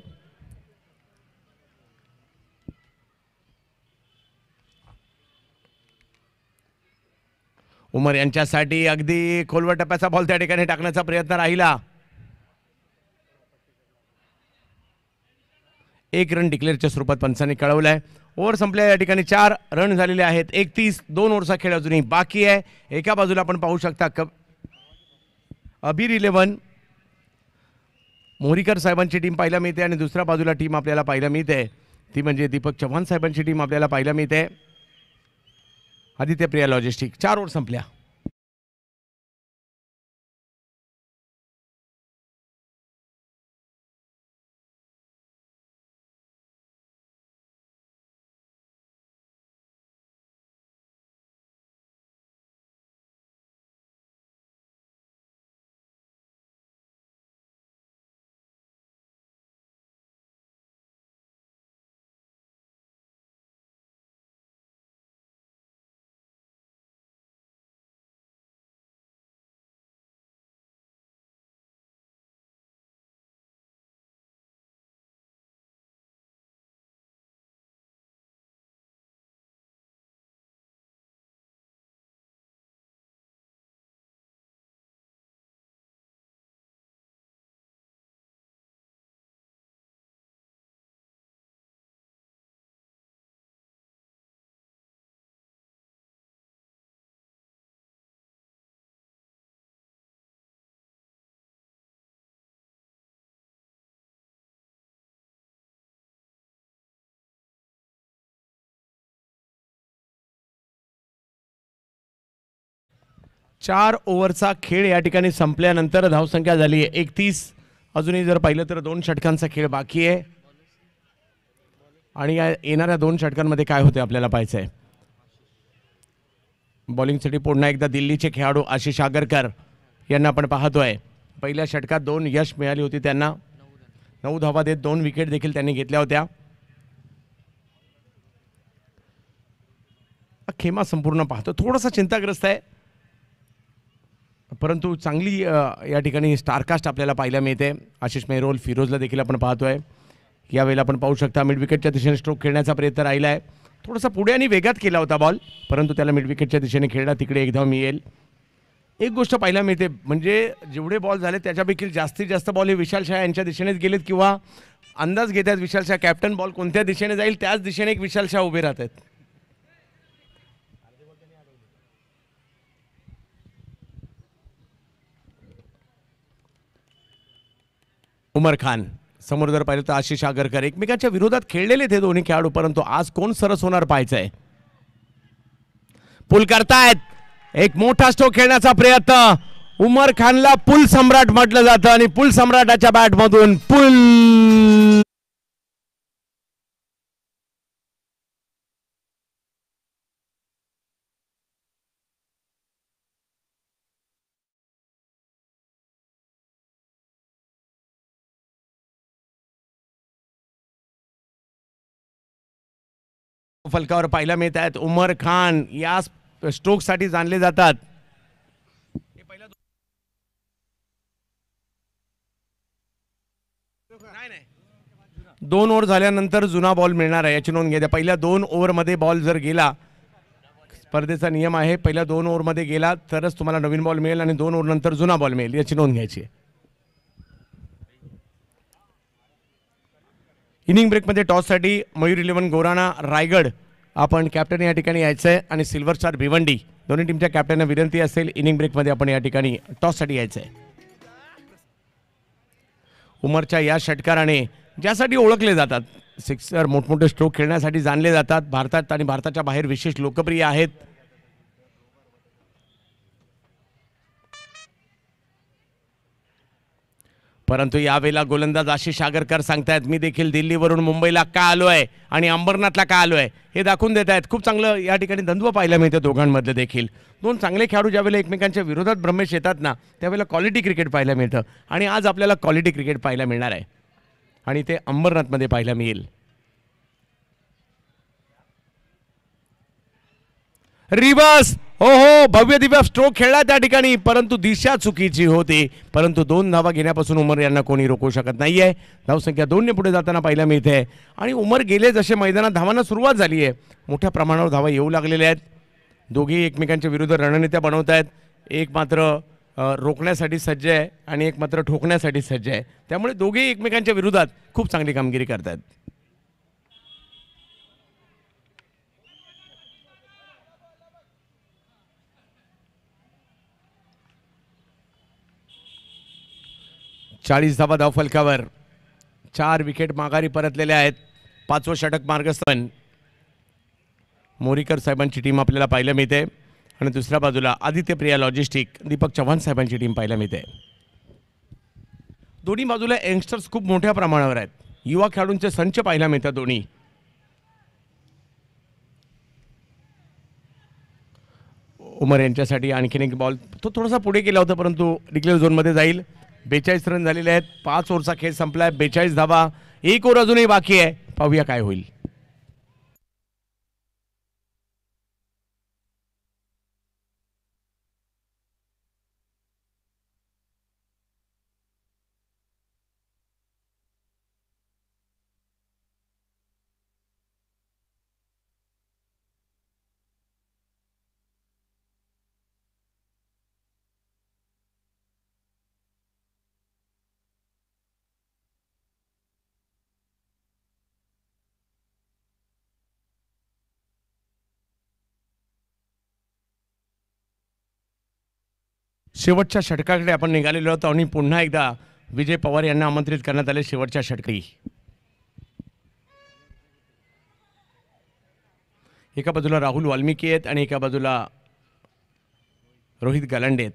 उमर यांच्यासाठी अगदी खोलवर टप्प्याचा बॉल त्या ठिकाणी टाकण्याचा प्रयत्न राहिला. 1 रन डिक्लेअरच्या स्वरूपात पंचांनी कळवलाय. ओव्हर संपल्या, या ठिकाणी 4 रन झालेले आहेत. 31, 2 ओव्हरचा खेळ अजूनही बाकी आहे. एका बाजूला आपण पाहू शकता अबीर 11 मोरीकर साहेबांची टीम पाहायला मिळते आणि दुसऱ्या बाजूला टीम आपल्याला पाहायला मिळते ती म्हणजे दीपक चव्हाण साहेबांची टीम आपल्याला पाहायला मिळते. आदित्य प्रिया लॉजिस्टिक. 4 ओव्हर संपल्या. 4 ओव्हरचा खेळ या ठिकाणी संपल्यानंतर धावसंख्या झाली आहे 31. अजूनही जर पाहिलं तर 2 षटकांचा खेळ बाकी आहे आणि या येणाऱ्या 2 षटकांमध्ये काय होते आपल्याला पाहायचं आहे. बॉलिंगसाठी पुन्हा एकदा दिल्लीचे खेळाडू आशिष आगरकर यांना आपण पाहतोय. पहिल्या षटकात 2 यश मिळाली होती त्यांना. 9 धावा देत 2 विकेट देखील त्यांनी घेतल्या होत्या. खेमा संपूर्ण पाहतो थोडासा चिंताग्रस्त आहे, परंतु चांगली या ठिकाणी स्टारकास्ट आपल्याला पाहायला मिळते. आशिष मेहरोल फिरोजला देखील आपण पाहतोय. यावेळेला आपण पाहू शकता मिड विकेटच्या दिशेने स्ट्रोक खेळण्याचा प्रयत्न राहिला आहे. थोडासा पुढे आणि वेगात केला होता बॉल, परंतु त्याला मिड विकेटच्या दिशेने खेळला, तिकडे एक धाव मिळेल. एक गोष्ट पाहायला मिळते म्हणजे जेवढे बॉल झाले त्याच्यापैकी जास्तीत जास्त बॉल हे विशाल शाह यांच्या दिशेनेच गेलेत किंवा अंदाज घेत आहेत विशाल शाह. कॅप्टन बॉल कोणत्या दिशेने जाईल त्याच दिशेने एक विशाल शाह उभे राहत आहेत. उमर खान समोर जर पाहिलं तर आशिष आगरकर एकमेकांच्या विरोधात खेळलेले ते दोन्ही खेळाडू, परंतु आज कोण सरस होणार पाहायचंय. पुल करतायत, एक मोठा स्ट्रोक खेळण्याचा प्रयत्न. उमर खानला पुल सम्राट म्हटलं जातं आणि पुल सम्राटाच्या बॅटमधून पुल फलकावर पाहायला मिळत आहेत. उमर खान या स्ट्रोक साठी जाणले जातात. 2 ओव्हर झाल्यानंतर जुना बॉल मिळणार आहे याची नोंद घ्या. पहिल्या 2 ओव्हरमध्ये बॉल जर गेला, स्पर्धेचा नियम आहे पहिल्या 2 ओव्हरमध्ये गेला तरच तुम्हाला नवीन बॉल मिळेल आणि 2 ओव्हर नंतर जुना बॉल मिळेल याची नोंद घ्यायची. इनिंग ब्रेकमध्ये टॉससाठी मयूर 11 गोराणा रायगड आपण कॅप्टन या ठिकाणी यायचं आहे आणि सिल्वर स्टार भिवंडी दोन्ही टीमच्या कॅप्टनना विनंती असेल इनिंग ब्रेकमध्ये आपण या ठिकाणी टॉससाठी यायचं आहे. उमरच्या या षटकाराने ज्यासाठी ओळखले जातात, सिक्सर मोठमोठे स्ट्रोक खेळण्यासाठी जाणले जातात, भारतात आणि भारताच्या बाहेर विशेष लोकप्रिय आहेत. परंतु यावेळेला गोलंदाज आशिष आगरकर सांगतायत मी देखील दिल्लीवरून मुंबईला का आलोय आणि अंबरनाथला का आलोय हे दाखवून देत आहेत. खूप चांगलं या ठिकाणी द्वंद्व पाहायला मिळतं दोघांमध्ये देखील. 2 चांगले खेळाडू ज्यावेळेला एकमेकांच्या विरोधात ब्रह्मेश येतात ना त्यावेळेला क्वालिटी क्रिकेट पाहायला मिळतं आणि आज आपल्याला क्वालिटी क्रिकेट पाहायला मिळणार आहे आणि ते अंबरनाथमध्ये पाहायला मिळेल. रिवर्स हो हो भव्य दिव्य स्ट्रोक खेळला त्या ठिकाणी, परंतु दिशा चुकीची होती. परंतु 2 धावा घेण्यापासून उमर यांना कोणी रोखू शकत नाहीये. धावसंख्या 2 ने पुढे जाताना पाहायला मिळते आणि उमर गेले जसे मैदानात धावांना सुरुवात झाली आहे मोठ्या प्रमाणावर धावा येऊ लागलेल्या आहेत. दोघेही एकमेकांच्या विरुद्ध रणनीत्या बनवत आहेत. एक मात्र रोखण्यासाठी सज्ज आहे आणि एक मात्र ठोकण्यासाठी सज्ज आहे. त्यामुळे दोघेही एकमेकांच्या विरोधात खूप चांगली कामगिरी करतात. चाळीस धावा धावफलकावर 4 विकेट माघारी परतलेल्या आहेत. 5वं षटक मार्गस्थान मोरीकर साहेबांची टीम आपल्याला पाहायला मिळते आणि दुसऱ्या बाजूला आदित्य प्रिया लॉजिस्टिक दीपक चव्हाण साहेबांची टीम पाहायला मिळते. दोन्ही बाजूला यंगस्टर्स खूप मोठ्या प्रमाणावर आहेत. युवा खेळाडूंचे संच पाहायला मिळतात दोन्ही. उमर यांच्यासाठी आणखीन एक बॉल तो थोडासा पुढे गेला होता परंतु डिक्लेअर झोनमध्ये जाईल. 42 रन झालेले आहेत. 5 ओव्हरचा खेळ संपलाय. 42 धावा, 1 ओव्हर अजूनही बाकी आहे. पाहूया काय होईल. शेवटच्या षटकाकडे आपण निघालेलो होतो आणि पुन्हा एकदा विजय पवार यांना आमंत्रित करण्यात आले शेवटच्या षटकी. एका बाजूला राहुल वाल्मिकी आहेत आणि एका बाजूला रोहित गलांडे आहेत.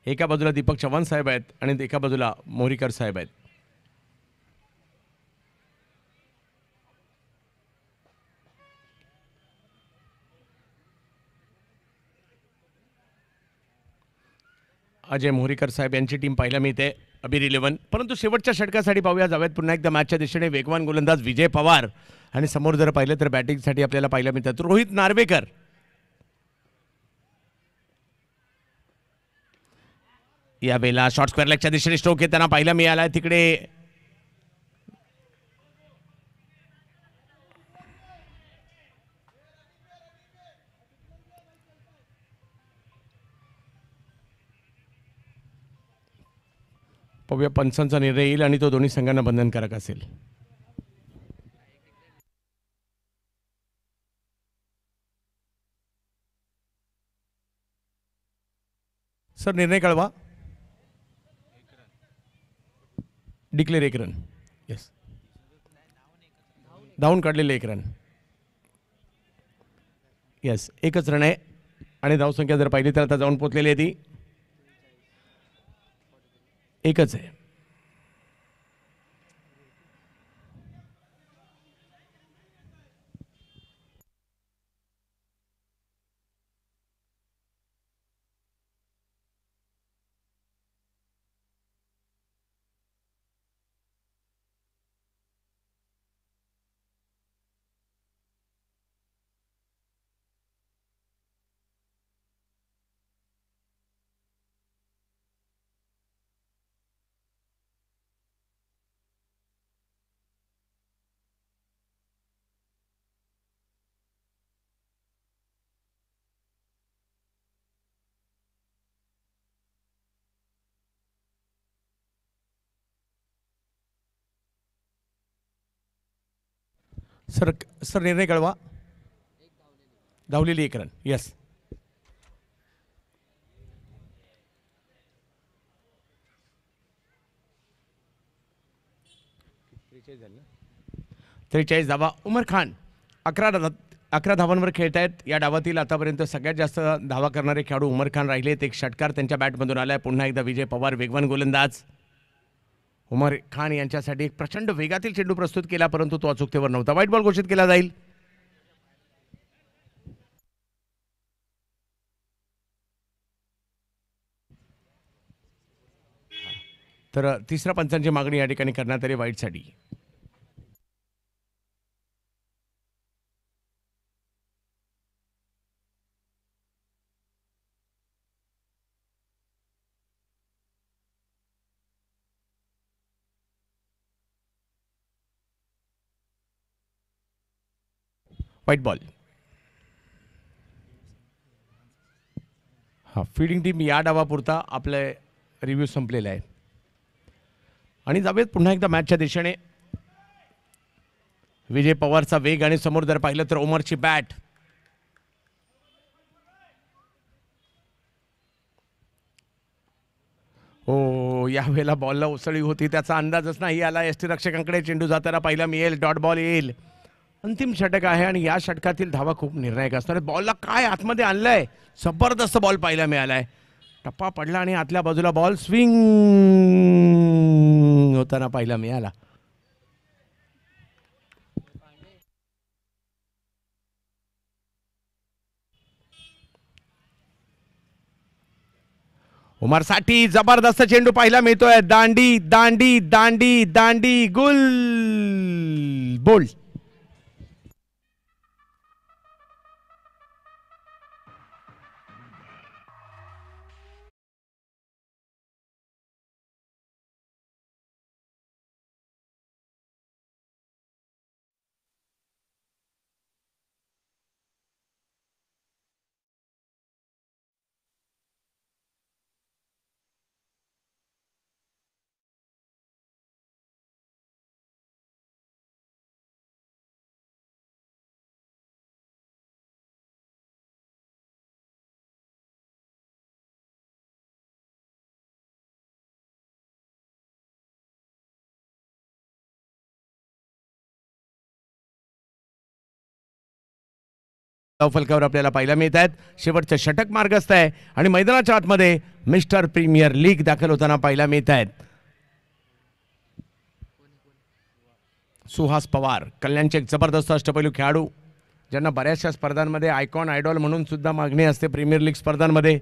एका बाजूला दीपक चव्हाण साहेब आहेत आणि एका बाजूला मोरीकर साहेब आहेत. अजय मोहरीकर साहेब यांची टीम पाहायला मिळते अबीर 11. परंतु शेवटच्या षटकासाठी पाहूया. जाऊयात पुन्हा एकदा मॅचच्या दिशेने. वेगवान गोलंदाज विजय पवार आणि समोर जर पाहिलं तर बॅटिंगसाठी आपल्याला पाहायला मिळतात रोहित नार्वेकर. यावेळेला शॉर्ट स्क्वेअर लेगच्या दिशेने स्ट्रोक येताना पाहायला मिळाला तिकडे. पाहूया पंचांचा निर्णय येईल आणि तो दोन्ही संघांना बंधनकारक असेल. सर निर्णय कळवा. Declare 1 run. येस, धावून काढलेले 1 रन. येस, एकच रन आहे आणि धावसंख्या जर पाहिली तर आता जाऊन पोचलेली आहे ती एकच आहे. सर सर निर्णय कळवा. धावलेली 1 रन. येस, त्रेचाळीस धावा. उमर खान 11 धावांवर खेळत आहेत. या डावातील आतापर्यंत सगळ्यात जास्त धावा करणारे खेळाडू उमर खान राहिलेत. एक षटकार त्यांच्या बॅटमधून आलाय. पुन्हा एकदा विजय पवार वेगवान गोलंदाज. उमर खान यांच्यासाठी एक प्रचंड वेगातील चेंडू प्रस्तुत केला परंतु तो अचूकतेवर नव्हता. व्हाईट बॉल घोषित केला जाईल. तर तिसऱ्या पंचांची मागणी या ठिकाणी करण्यात आली व्हाईटसाठी. White ball. हा फील्डिंग टीम या डावापुरता आपले रिव्ह्यू संपलेला आहे आणि जाऊयात पुन्हा एकदा मॅचच्या दिशेने. विजय पवारचा वेग आणि समोर जर पाहिलं तर उमरची बॅट. हो, यावेळेला बॉलला उसळी होती त्याचा अंदाजच नाही आला. यष्टीरक्षकांकडे चेंडू जाताना पाहिला मिळेल. डॉट बॉल येईल. अंतिम षटक आहे आणि या षटकातील धावा खूप निर्णायक असणार. बॉलला काय आतमध्ये आणलंय. जबरदस्त बॉल पाहायला मिळालाय. टप्पा पडला आणि आतल्या बाजूला बॉल स्विंग होताना पाहायला मिळाला. उमरसाठी जबरदस्त चेंडू पाहायला मिळतोय. दांडी दांडी दांडी दांडी गुल बोल्ड. फलकावर आपल्याला पाहायला मिळत आहेत. शेवटचं षटक मार्गस्थ आहे आणि मैदानाच्या आतमध्ये मिस्टर प्रीमियर लीग दाखल होताना पाहायला मिळत आहेत. सुहास पवार कल्याणचे एक जबरदस्त अष्टपैलू खेळाडू, ज्यांना बऱ्याचशा स्पर्धांमध्ये आयकॉन आयडॉल म्हणून सुद्धा मागणी असते प्रीमियर लीग स्पर्धांमध्ये,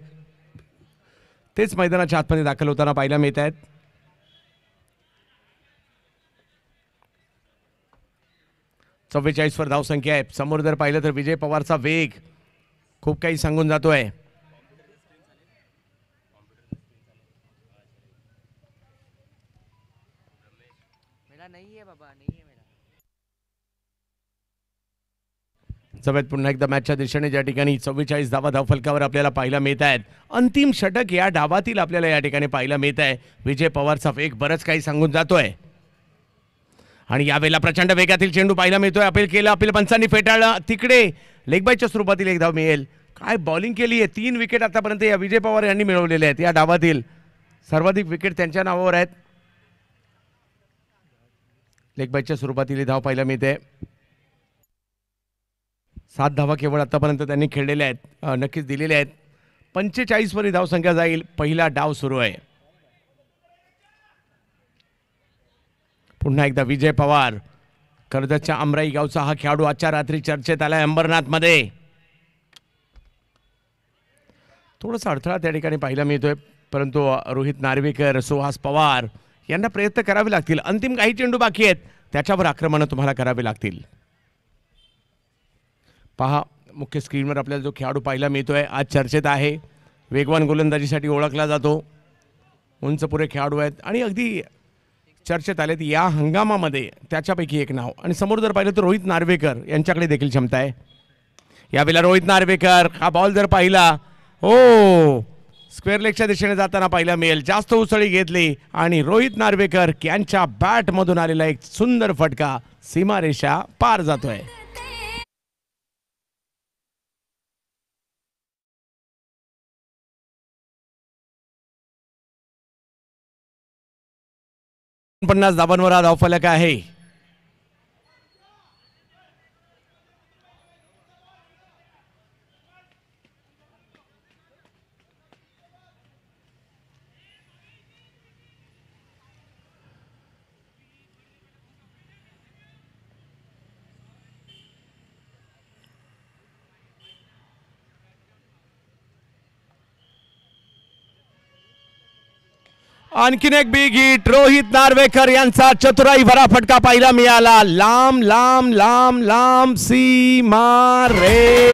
तेच मैदानाच्या आतमध्ये दाखल होताना पाहायला मिळत आहेत. वर धावसंख्या आहे. समोर जर पाहिलं तर विजय पवारचा वेग खूप काही सांगून जातोय. सवयत पुन्हा एकदा मॅचच्या दिशेने ज्या ठिकाणी 44 धावा धावफलकावर आपल्याला पाहायला मिळत आहेत. अंतिम षटक या डावातील आपल्याला या ठिकाणी पाहायला मिळत आहे. विजय पवारचा वेग बरंच काही सांगून जातोय आणि यावेळेला प्रचंड वेगातील चेंडू पाहायला मिळतोय. अपील केलं, अपील पंचांनी फेटाळलं, तिकडे लेगबायच्या स्वरूपातील एक धाव मिळेल. काय बॉलिंग केली आहे. 3 विकेट आतापर्यंत या विजय पवार यांनी मिळवलेले आहेत. या डावातील सर्वाधिक विकेट त्यांच्या नावावर आहेत. लेगबायच्या स्वरूपातील धाव पाहायला मिळते. 7 धावा केवळ आतापर्यंत त्यांनी खेळलेल्या आहेत, नक्कीच दिलेल्या आहेत. 45 वरी धावसंख्या जाईल. पहिला डाव सुरू आहे. पुन्हा एकदा विजय पवार, कर्जतच्या आमराई गावचा हा खेळाडू आजच्या रात्री चर्चेत आलाय अंबरनाथमध्ये. थोडासा अडथळा त्या ठिकाणी पाहायला मिळतोय, परंतु रोहित नार्वेकर, सुहास पवार यांना प्रयत्न करावे लागतील. अंतिम काही चेंडू बाकी आहेत, त्याच्यावर आक्रमण तुम्हाला करावे लागतील. पहा मुख्य स्क्रीनवर आपल्याला जो खेळाडू पाहायला मिळतोय आज चर्चेत आहे. वेगवान गोलंदाजीसाठी ओळखला जातो. उंच पुरे खेळाडू आहेत आणि अगदी चर्चेत आलेत या हंगामामध्ये त्याच्यापैकी एक नाव. आणि समोर जर पाहिलं तर रोहित नार्वेकर यांच्याकडे देखील क्षमता आहे. यावेळेला रोहित नार्वेकर हा बॉल जर पाहिला, हो स्क्वेअर लेगच्या दिशेने जाताना पाहायला मिळेल. जास्त उसळी घेतली आणि रोहित नार्वेकर यांच्या बॅटमधून आलेला एक सुंदर फटका सीमारेषा पार जातोय. पन्नास धावांवर हा धावफलक आहे. आणखीन एक बिग हिट रोहित नार्वेकर यांचा चतुराई भरा फटका पाहायला मिळाला. लांब लांब लांब लांब सीमा रे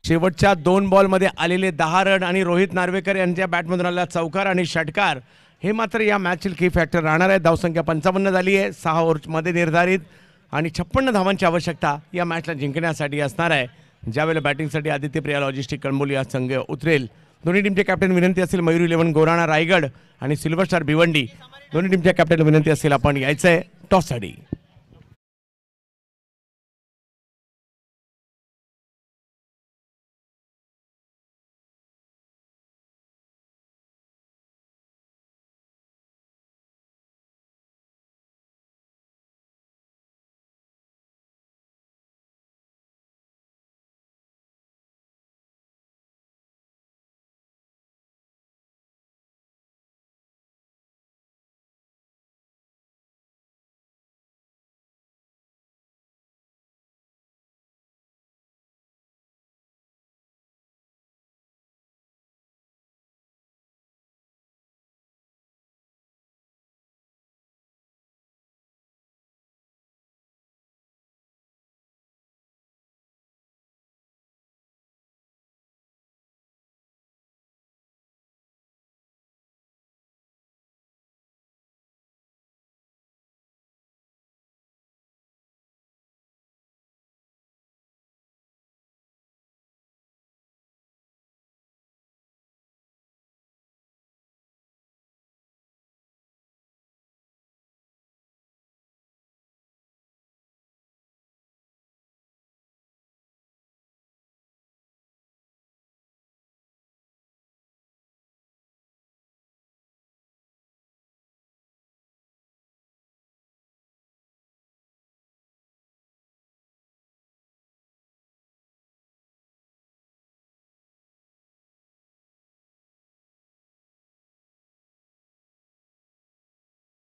शेवटच्या 2 बॉलमध्ये आलेले 10 रन आणि रोहित नार्वेकर यांच्या बॅटमधून आलेला चौकार आणि षटकार हे मात्र या मॅचचे की फॅक्टर राहणार आहे. धावसंख्या 55 झाली आहे 6 ओव्हरमध्ये निर्धारित आणि 56 धावांची आवश्यकता या मॅचला जिंकण्यासाठी असणार आहे. ज्यावेळेला बॅटिंगसाठी आदित्य प्रिया लॉजिस्टिक कळंबोली हा संघ उतरेल. दोन्ही टीमचे कॅप्टन विनंती असेल मयूर 11 गोराणा रायगड आणि सिल्वर स्टार भिवंडी, दोन्ही टीमच्या कॅप्टन विनंती असेल आपण यायचंय टॉससाठी.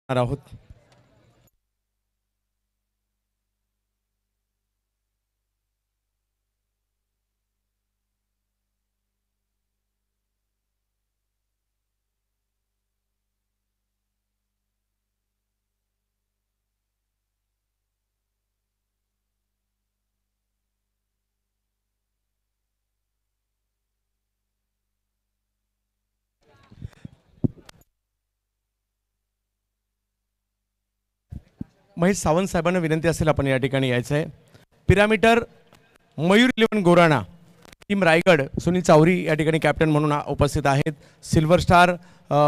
आहोत. महेश सावंत साहेबांना विनंती असेल आपण या ठिकाणी यायचं आहे. पिरामीटर मयूर इलेव्हन गोराणा टीम रायगड सुनील चावरी या ठिकाणी कॅप्टन म्हणून उपस्थित आहेत. सिल्वर स्टार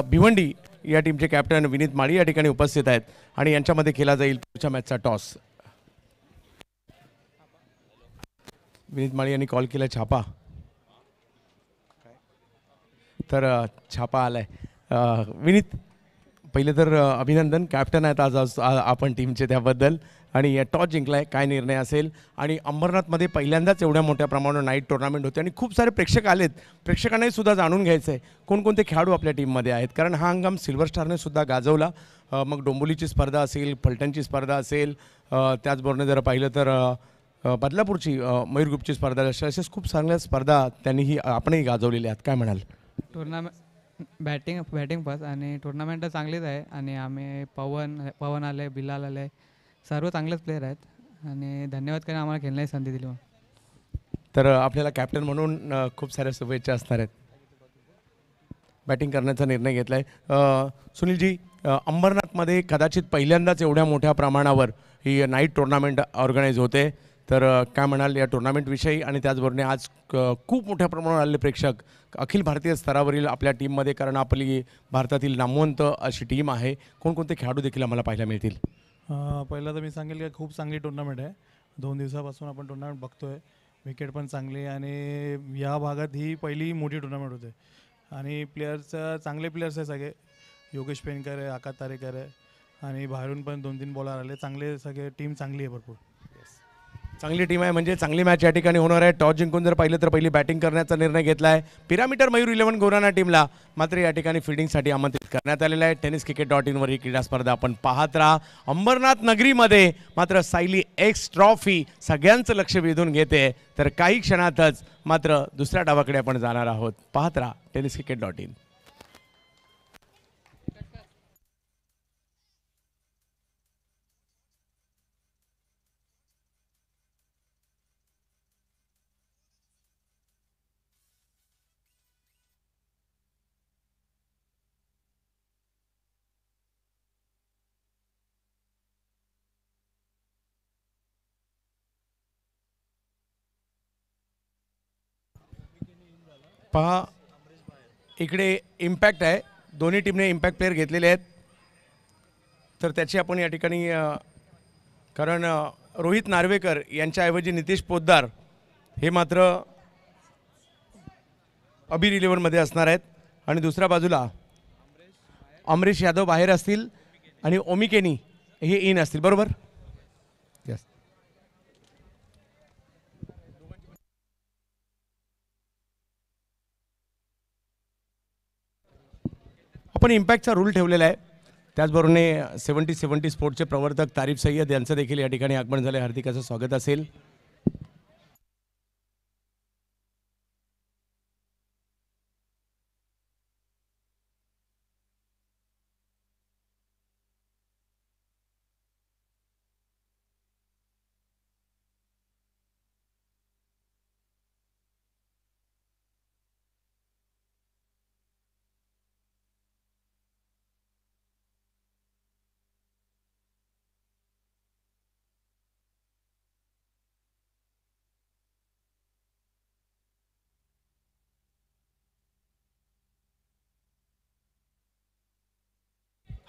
भिवंडी या टीमचे कॅप्टन विनीत माळी या ठिकाणी उपस्थित आहेत आणि यांच्यामध्ये केला जाईल पुढच्या मॅचचा टॉस. विनीत माळी यांनी कॉल केला छापा, तर छापा आलाय. विनीत, पहिले तर अभिनंदन, कॅप्टन आहेत आज आपण टीमचे, त्याबद्दल. आणि टॉस जिंकलाय, काय निर्णय असेल? आणि अंबरनाथमध्ये पहिल्यांदाच एवढ्या मोठ्या प्रमाणावर नाईट टुर्नामेंट होते आणि खूप सारे प्रेक्षक आलेत. प्रेक्षकांनाही सुद्धा जाणून घ्यायचं आहे कोणकोणते खेळाडू आपल्या टीममध्ये आहेत, कारण हा हंगाम सिल्वर स्टारने सुद्धा गाजवला. मग डोंबोलीची स्पर्धा असेल, फलटणची स्पर्धा असेल, त्याचबरोबर जर पाहिलं तर बदलापूरची मयूर ग्रुपची स्पर्धा, अशाच खूप चांगल्या स्पर्धा त्यांनीही आपणही गाजवलेल्या आहेत. काय म्हणाल? बॅटिंग पास आणि टुर्नामेंट चांगलीच आहे आणि आम्ही पवन आले, बिलाल आले, सर्व चांगलेच प्लेयर आहेत आणि धन्यवाद कारण आम्हाला खेळण्याची संधी दिली. तर आपल्याला कॅप्टन म्हणून खूप साऱ्या शुभेच्छा असणार आहेत. बॅटिंग करण्याचा निर्णय घेतला आहे. सुनीलजी, अंबरनाथमध्ये कदाचित पहिल्यांदाच एवढ्या मोठ्या प्रमाणावर ही नाईट टुर्नामेंट ऑर्गनाईज होते, तर काय म्हणाल या टुर्नामेंटविषयी? आणि त्याचबरोबर आज खूप मोठ्या प्रमाणावर आलेले प्रेक्षक अखिल भारतीय स्तरावरील आपल्या टीममध्ये, कारण आपली भारतातील नामवंत अशी टीम आहे, कोणकोणते खेळाडू देखील आम्हाला पाहायला मिळतील? पहिलं तर मी सांगेल की खूप चांगली टुर्नामेंट आहे. 2 दिवसापासून आपण टुर्नामेंट बघतोय. विकेट पण चांगली आणि या भागात ही पहिली मोठी टुर्नामेंट होते आणि चांगले प्लेयर्स आहे सगळे. योगेश पेनकर आहे, आकाश तारेकर आहे आणि बाहेरून पण 2-3 बॉलर आले. चांगले सगळे, टीम चांगली आहे भरपूर. चांगली टीम आहे, म्हणजे चांगली मॅच या ठिकाणी होणार आहे. टॉस जिंकून जर पाहिलं तर पहिली बॅटिंग करण्याचा निर्णय घेतला आहे पिरामीटर मयूर इलेव्हन गोराणा टीमला. मात्र या ठिकाणी फिल्डिंगसाठी आमंत्रित करण्यात आलेलं आहे. टेनिस cricket.in वर ही क्रीडा स्पर्धा आपण पाहत राहा. अंबरनाथ नगरीमध्ये मात्र सायली एक्स ट्रॉफी सगळ्यांचं लक्ष वेधून घेते, तर काही क्षणातच मात्र दुसऱ्या डावाकडे आपण जाणार आहोत. पाहत राहा टेनिस cricket.in. पहा, इकडे इम्पॅक्ट आहे, दोन्ही टीमने इम्पॅक्ट प्लेयर घेतलेले आहेत, तर त्याची आपण या ठिकाणी कारण रोहित नार्वेकर यांच्याऐवजी नितेश पोद्दार हे मात्र अबीर इलेव्हनमध्ये असणार आहेत आणि दुसऱ्या बाजूला अमरीश यादव बाहेर असतील आणि ओमिकेनी हे इन असतील, बरोबर? यस. आपण इम्पॅक्टचा रूल ठेवलेला आहे. त्याचबरोबर 70-70 स्पोर्टचे प्रवर्तक तारिफ सय्यद यांचं देखील या ठिकाणी आगमन झाले. हार्दिक असं स्वागत असेल.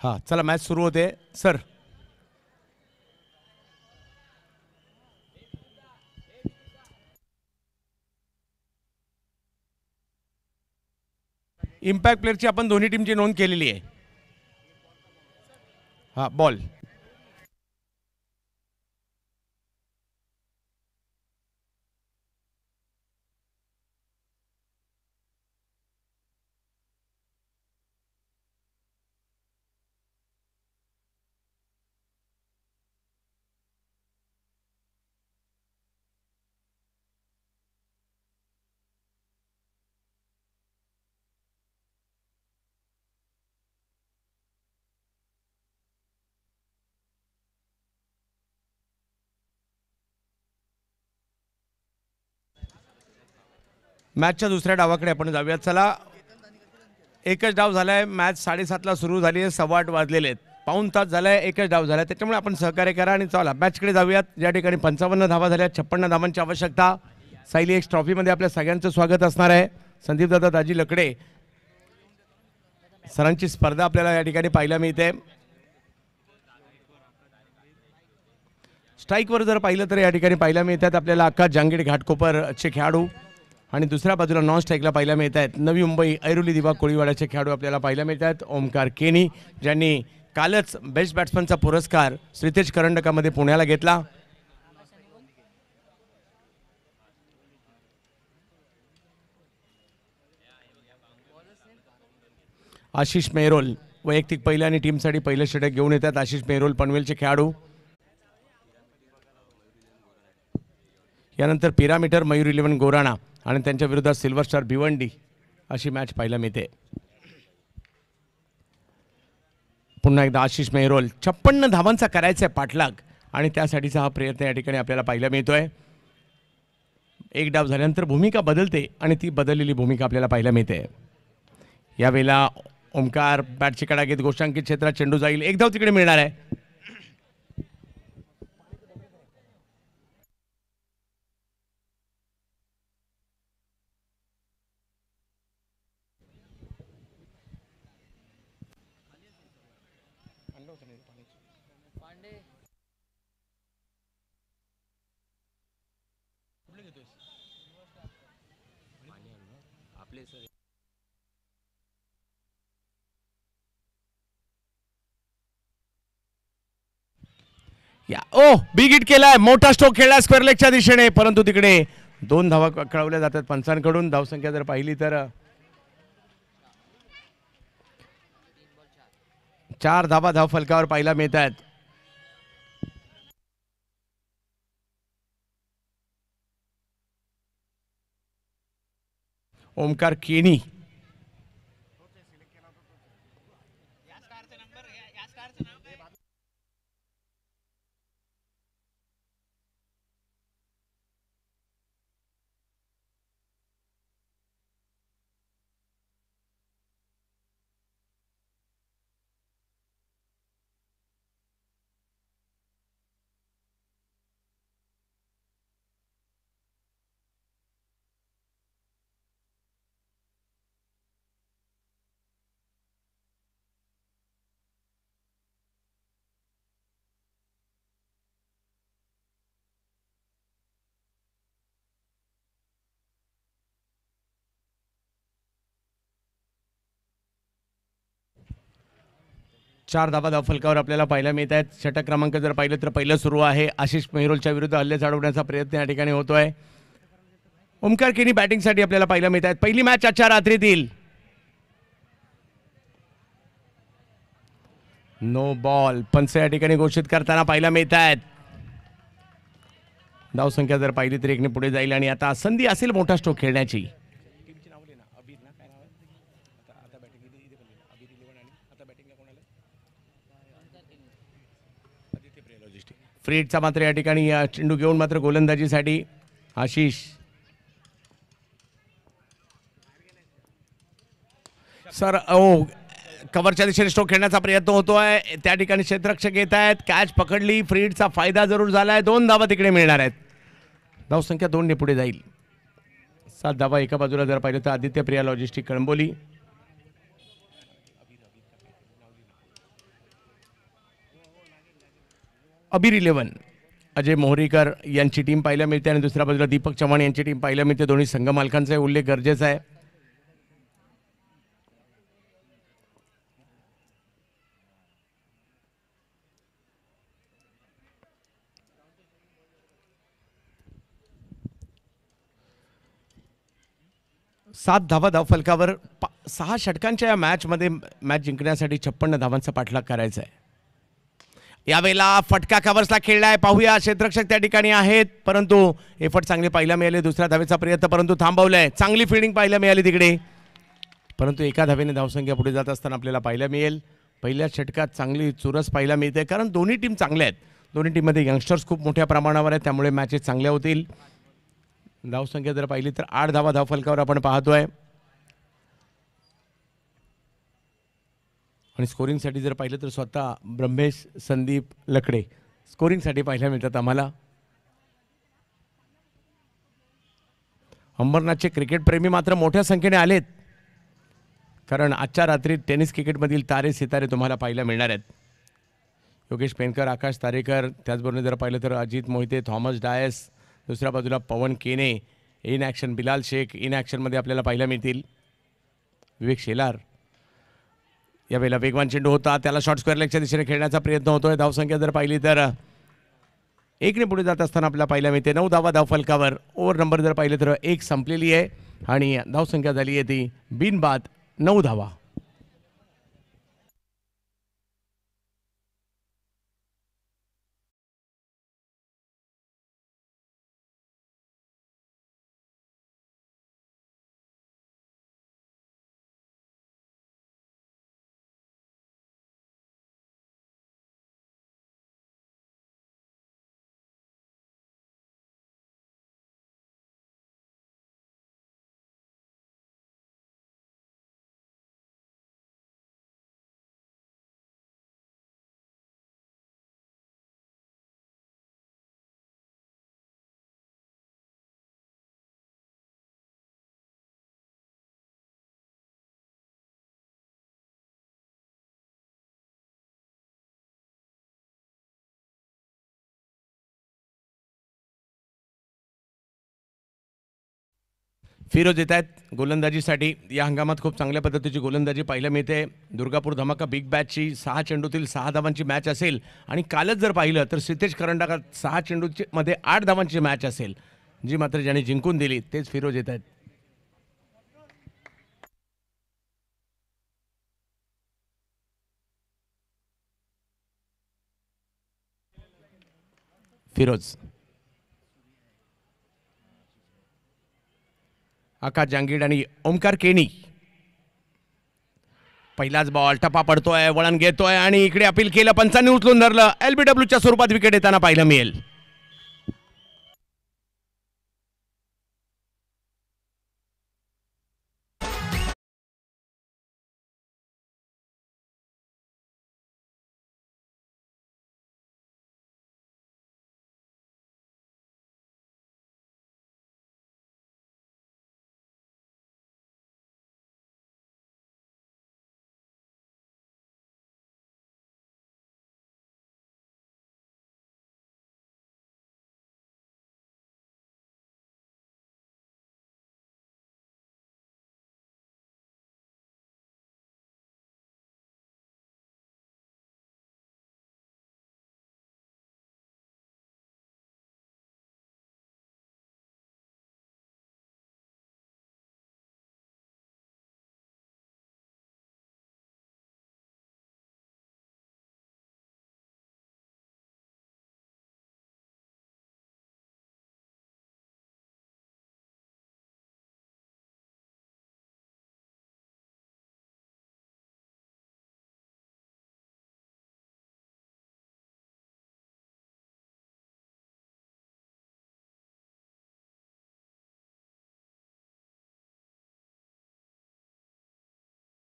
हां, चला मॅच सुरू होते सर. इम्पॅक्ट प्लेअरची आपण दोन्ही टीमची नोंद केलेली आहे. हां, बॉल. मॅचच्या दुसऱ्या डावाकडे आपण जाऊयात. चला, एकच डाव झालाय. मॅच 7:30ला सुरू झाली आहे. 8:15 वाजलेले आहेत. पाऊण तास झालाय, एकच डाव झालाय. त्याच्यामुळे आपण सहकार्य करा आणि चला मॅचकडे जाऊयात. या ठिकाणी 55 धावा झाल्या, 56 धावांची आवश्यकता. सायली एक्स ट्रॉफीमध्ये आपल्या सगळ्यांचं स्वागत असणार आहे. संदीप दादा, दाजी लकडे सरांची स्पर्धा आपल्याला या ठिकाणी पाहायला मिळते. स्ट्राईकवर जर पाहिलं तर या ठिकाणी पाहायला मिळतात आपल्याला आकाश जांगीड घाटकोपरचे खेळाडू आणि दुसऱ्या बाजूला नॉन स्ट्राईकला पाहायला मिळत आहेत नवी मुंबई ऐरोली दिवा कोळीवाड्याचे खेळाडू आपल्याला पाहायला मिळतात. ओमकार केनी, ज्यांनी कालच बेस्ट बॅट्समनचा पुरस्कार श्रीतेज करंडकामध्ये पुण्याला घेतला. आशिष मेहरोल वैयक्तिक पहिल्या आणि टीमसाठी पहिलं षटक घेऊन येतात. आशिष मेहरोल पनवेलचे खेळाडू. यानंतर पिरामीटर मयूर 11 गोराणा आणि त्यांच्या विरोधात सिल्वर स्टार भिवंडी अशी मॅच पाहायला मिळते. पुन्हा एकदा आशिष मेहरोल 56 धावांचा करायचा आहे पाठलाग आणि त्यासाठीचा हा प्रयत्न या ठिकाणी आपल्याला पाहायला मिळतोय. एक डाव झाल्यानंतर भूमिका बदलते आणि ती बदललेली भूमिका आपल्याला पाहायला मिळते. यावेळेला ओमकार बॅटची कडा घेत गोष्टांकित क्षेत्रात चेंडू जाईल. एक धाव तिकडे मिळणार आहे. ओ बिग हिट केलाय. मोठा स्ट्रोक खेळला स्क्वेअर लेगच्या दिशेने, परंतु तिकडे 2 धावा कळवल्या जातात पंचांकडून. धावसंख्या जर पाहिली तर 4 धावा धाव फलकावर पाहायला मिळत आहेत. ओमकार केनी चार धावा धाव फलकावर आपल्याला पाहायला मिळत आहेत. षटक क्रमांक जर पाहिलं तर पहिलं सुरू आहे. आशिष मेहरोलच्या विरुद्ध हल्ले चढवण्याचा प्रयत्न या ठिकाणी होतोय. ओमकार केनी बॅटिंगसाठी आपल्याला पाहायला मिळत आहेत. पहिली मॅच आजच्या रात्रीतील. नो बॉल पंच या ठिकाणी घोषित करताना पाहायला मिळत आहेत. धावसंख्या जर पाहिली तर 1 ने पुढे जाईल आणि आता संधी असेल मोठा स्ट्रोक खेळण्याची. फ्रीडचा मात्र या ठिकाणी चेंडू घेऊन मात्र गोलंदाजीसाठी आशिष. सर कव्हरच्या दिशेने स्ट्रोक खेळण्याचा प्रयत्न होतोय. त्या ठिकाणी क्षेत्ररक्षक येत आहेत. कॅच पकडली. फ्रीडचा फायदा जरूर झालाय. 2 धावा तिकडे मिळणार आहेत. धावसंख्या 2 ने पुढे जाईल. 7 धावा एका बाजूला जर पाहिलं तर आदित्य प्रिया लॉजिस्टिक कळंबोली. अबीर 11 अजय मोहरीकर यांची टीम पाहायला मिळते आणि दुसऱ्या बाजूला दीपक चव्हाण यांची टीम पाहायला मिळते. दोन्ही संघ मालकांचा उल्लेख गरजेचा आहे. सात धावा धाव फलकावर 6 षटकांच्या या मॅचमध्ये मॅच जिंकण्यासाठी 56 धावांचा पाठलाग करायचा आहे. यावेळेला फटका कव्हर्सला खेळलाय. पाहूया क्षेत्ररक्षक त्या ठिकाणी आहेत परंतु एफर्ट चांगले पाहायला मिळाले. दुसऱ्या धावेचा प्रयत्न परंतु थांबवलाय. चांगली फिल्डिंग पाहायला मिळाली तिकडे परंतु एका धावेने धावसंख्या पुढे जात असताना आपल्याला पाहायला मिळेल. पहिल्या षटकात चांगली चुरस पाहायला मिळते कारण दोन्ही टीम चांगल्या आहेत. दोन्ही टीममध्ये यंगस्टर्स खूप मोठ्या प्रमाणावर आहेत त्यामुळे मॅचेस चांगल्या होतील. धावसंख्या जर पाहिली तर 8 धावा धावफलकावर आपण पाहतोय. आणि स्कोरिंगसाठी जर पाहिलं तर स्वतः ब्रह्मेश संदीप लकडे स्कोरिंगसाठी पाहायला मिळतात आम्हाला. अंबरनाथचे क्रिकेटप्रेमी मात्र मोठ्या संख्येने आलेत, कारण आजच्या रात्री टेनिस क्रिकेटमधील तारे सितारे तुम्हाला पाहायला मिळणार आहेत. योगेश पेनकर, आकाश तारेकर, त्याचबरोबर जर पाहिलं तर अजित मोहिते, थॉमस डायस, दुसऱ्या बाजूला Pawan Kene in action, Bilal Shaikh in ॲक्शनमध्ये आपल्याला पाहायला मिळतील. विवेक शेलार यावेळेला वेगवान चेंडू होता, त्याला शॉर्ट स्क्वेअर लेगच्या दिशेने खेळण्याचा प्रयत्न होतोय. धावसंख्या जर पाहिली तर 1ने पुढे जात असताना आपल्याला पाहायला मिळते 9 धावा धावफलकावर. ओव्हर नंबर जर पाहिलं तर 1 संपलेली आहे आणि धावसंख्या झाली आहे ती बिनबाद 9 धावा. फिरोज येत आहेत गोलंदाजीसाठी. या हंगामात खूप चांगल्या पद्धतीची गोलंदाजी पाहायला मिळते. दुर्गापूर धमाका बिग बॅचची 6 चेंडूतील 6 धावांची मॅच असेल आणि कालच जर पाहिलं तर सिद्धेश करंडका 6 चेंडूची मध्ये 8 धावांची मॅच असेल, जी मात्र ज्याने जिंकून दिली तेच फिरोज येत आहेत. फिरोज, आकाश जांगीड आणि ओमकार केनी. पहिलाच बॉल टप्पा पडतोय, वळण घेतोय आणि इकडे अपील केलं, पंचांनी उचलून धरलं. LBWच्या स्वरूपात विकेट येताना पाहायला मिळेल.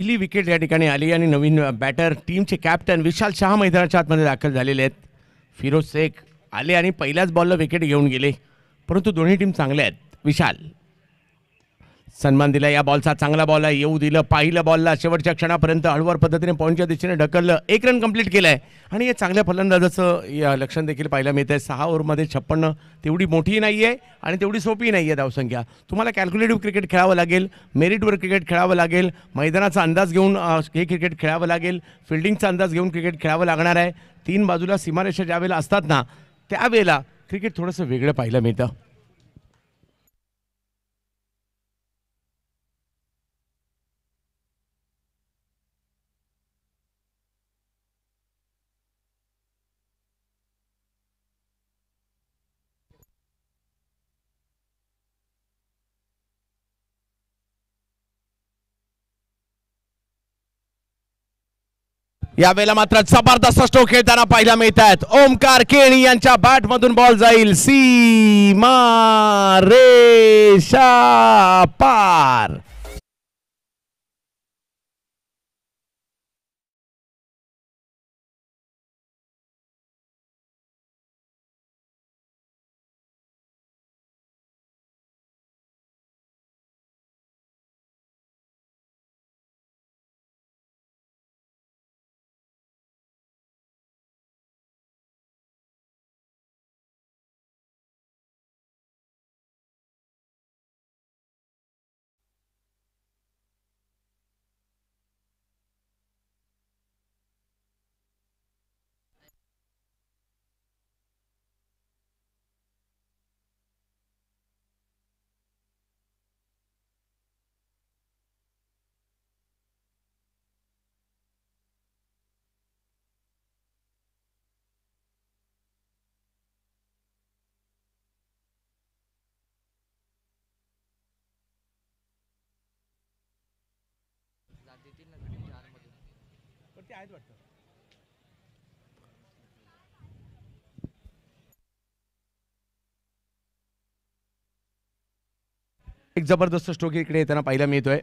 पहिली विकेट या ठिकाणी आली आणि नवीन बॅटर टीमचे कॅप्टन विशाल शहा मैदानाच्या आतमध्ये दाखल झालेले आहेत. फिरोज शेख आले आणि पहिल्याच बॉलला विकेट घेऊन गेले, परंतु दोन्ही टीम चांगल्या आहेत. विशाल सन्मान दिला, या बॉलचा चांगला बॉल आहे, येऊ दिलं. पाहिलं बॉलला शेवटच्या क्षणापर्यंत हळूवार पद्धतीने पॉईंटच्या दिशेने ढकललं, 1 रन कंप्लीट केलाय आणि या चांगल्या फलंदाजाचं या लक्षण देखील पाहायला मिळतंय. 6 ओव्हरमध्ये 56 तेवढी मोठी नाही आहे आणि तेवढी सोपी नाही आहे धावसंख्या. तुम्हाला कॅल्क्युलेटिव्ह क्रिकेट खेळावं लागेल, मेरिटवर क्रिकेट खेळावं लागेल, मैदानाचा अंदाज घेऊन हे क्रिकेट खेळावं लागेल, फिल्डिंगचा अंदाज घेऊन क्रिकेट खेळावं लागणार आहे. 3 बाजूला सीमारेषा ज्यावेळेला असतात ना, त्यावेळेला क्रिकेट थोडंसं वेगळं पाहायला मिळतं. यावेळेला मात्र जबरदस्त स्ट्रोक खेळताना पाहायला मिळत आहेत. ओमकार केणी यांच्या बॅट मधून बॉल जाईल सीमा रेषा पार. एक जबरदस्त स्ट्रोक इकडे येताना पाहायला मिळतोय.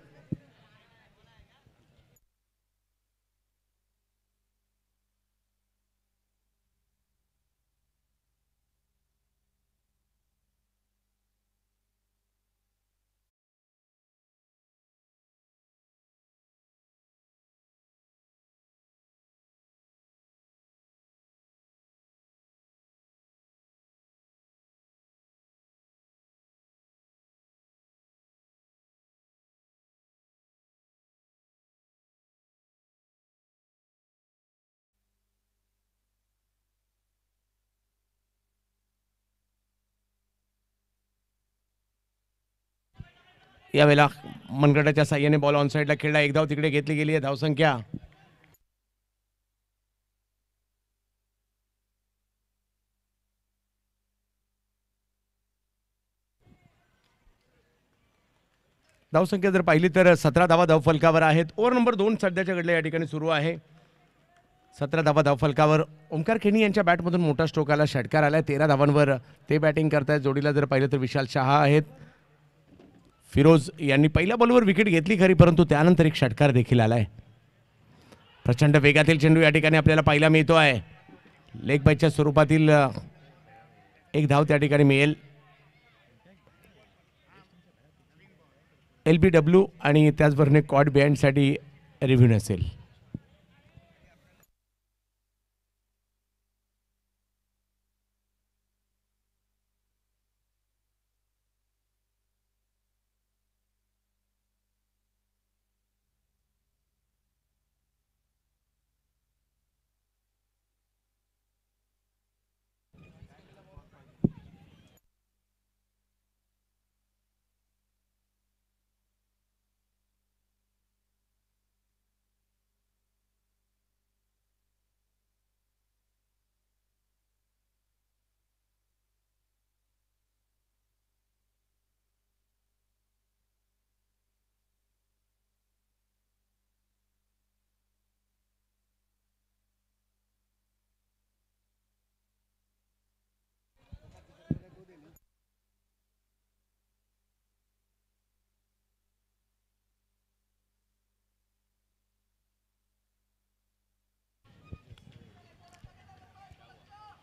यावेळेला मनगटाच्या साह्याने बॉल ऑन साईडला खेळला. एक धाव तिकडे घेतली गेली आहे. धावसंख्या धावसंख्या जर पाहिली तर 17 धावा धावफलकावर आहेत. ओव्हर नंबर 2 सध्याच्या घडल्या या ठिकाणी सुरू आहे. 17 धावा धावफलकावर. ओमकार केणी यांच्या बॅटमधून मोठा स्ट्रोक आला, षटकार आलाय. 13 धावांवर ते बॅटिंग करतायत. जोडीला जर पाहिलं तर विशाल शहा आहेत. फिरोज यांनी पहिल्या बॉलवर विकेट घेतली खरी, परंतु त्यानंतर एक षटकार देखील आलाय. प्रचंड वेगातील चेंडू या ठिकाणी आपल्याला पाहायला मिळतो आहे. लेग बायच्या स्वरूपातील एक धाव त्या ठिकाणी मिळेल. LBW आणि त्याचबरोबर कॉट बिहाइंडसाठी रिव्ह्यू नसेल.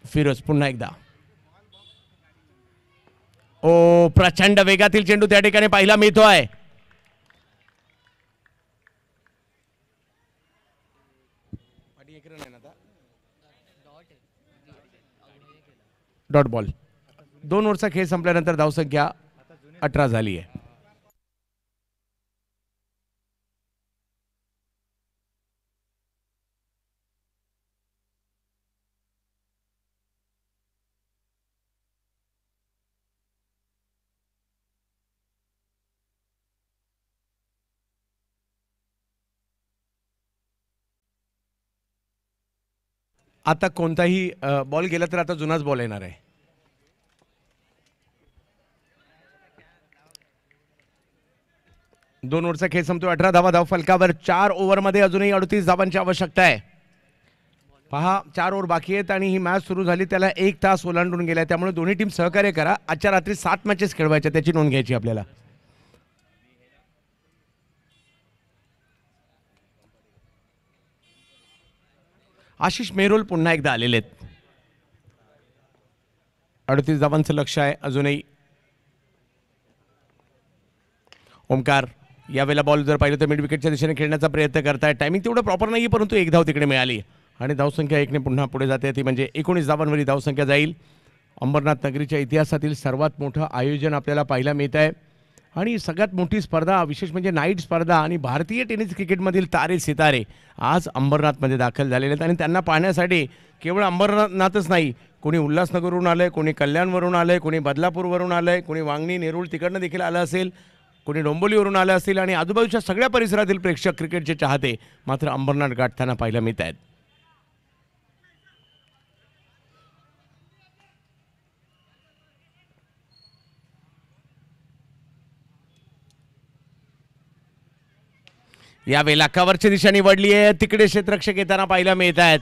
फिरोज पुन्हा एकदा. ओ प्रचंड वेगातील चेंडू त्या ठिकाणी पाहायला मिळतोय. Dot ball. 2 ओव्हरचा खेळ संपल्यानंतर धावसंख्या 18 झाली आहे. आता कोणताही बॉल गेला तर आता जुनाच बॉल येणार आहे. दोन ओव्हरचा खेळ संपतो. 18 धावा धाव फलकावर. 4 ओव्हरमध्ये अजूनही 38 धावांची आवश्यकता आहे. पहा 4 ओव्हर बाकी आहेत आणि ही मॅच सुरू झाली त्याला 1 तास ओलांडून गेला, त्यामुळे दोन्ही टीम सहकार्य करा. आजच्या रात्री 7 मॅचेस खेळवायच्या, त्याची नोंद घ्यायची आपल्याला. आशिष मेहरोल पुन्हा एकदा आलेले आहेत. 38 धावांचं लक्ष आहे अजूनही. ओमकार यावेळेला बॉल जर पाहिलं तर मिड विकेटच्या दिशेने खेळण्याचा प्रयत्न करताय. टायमिंग तेवढं प्रॉपर नाही, परंतु 1 धाव तिकडे मिळाली आणि धावसंख्या 1ने पुन्हा पुढे जाते. ती म्हणजे 19 धावांवरील धावसंख्या जाईल. अंबरनाथ नगरीच्या इतिहासातील सर्वात मोठं आयोजन आपल्याला पाहायला मिळत आहे आणि सगळ्यात मोठी स्पर्धा, विशेष म्हणजे नाईट स्पर्धा आणि भारतीय टेनिस क्रिकेटमधील तारे सितारे आज अंबरनाथमध्ये दाखल झालेले आहेत आणि त्यांना पाहण्यासाठी केवळ अंबरनाथच नाही, कोणी उल्हासनगरवरून आलं आहे, कोणी कल्याणवरून आलं आहे, कोणी बदलापूरवरून आलं आहे, कोणी वांगणी नेरूळ तिकडनं देखील आलं असेल, कोणी डोंबिवलीवरून आलं असतील आणि आजूबाजूच्या सगळ्या परिसरातील प्रेक्षक क्रिकेटचे चाहते मात्र अंबरनाथ गाठताना पाहायला मिळत आहेत. यावेळेला कव्हरची दिशा निवडली आहे, तिकडे क्षेत्ररक्षक येताना पाहायला मिळत आहेत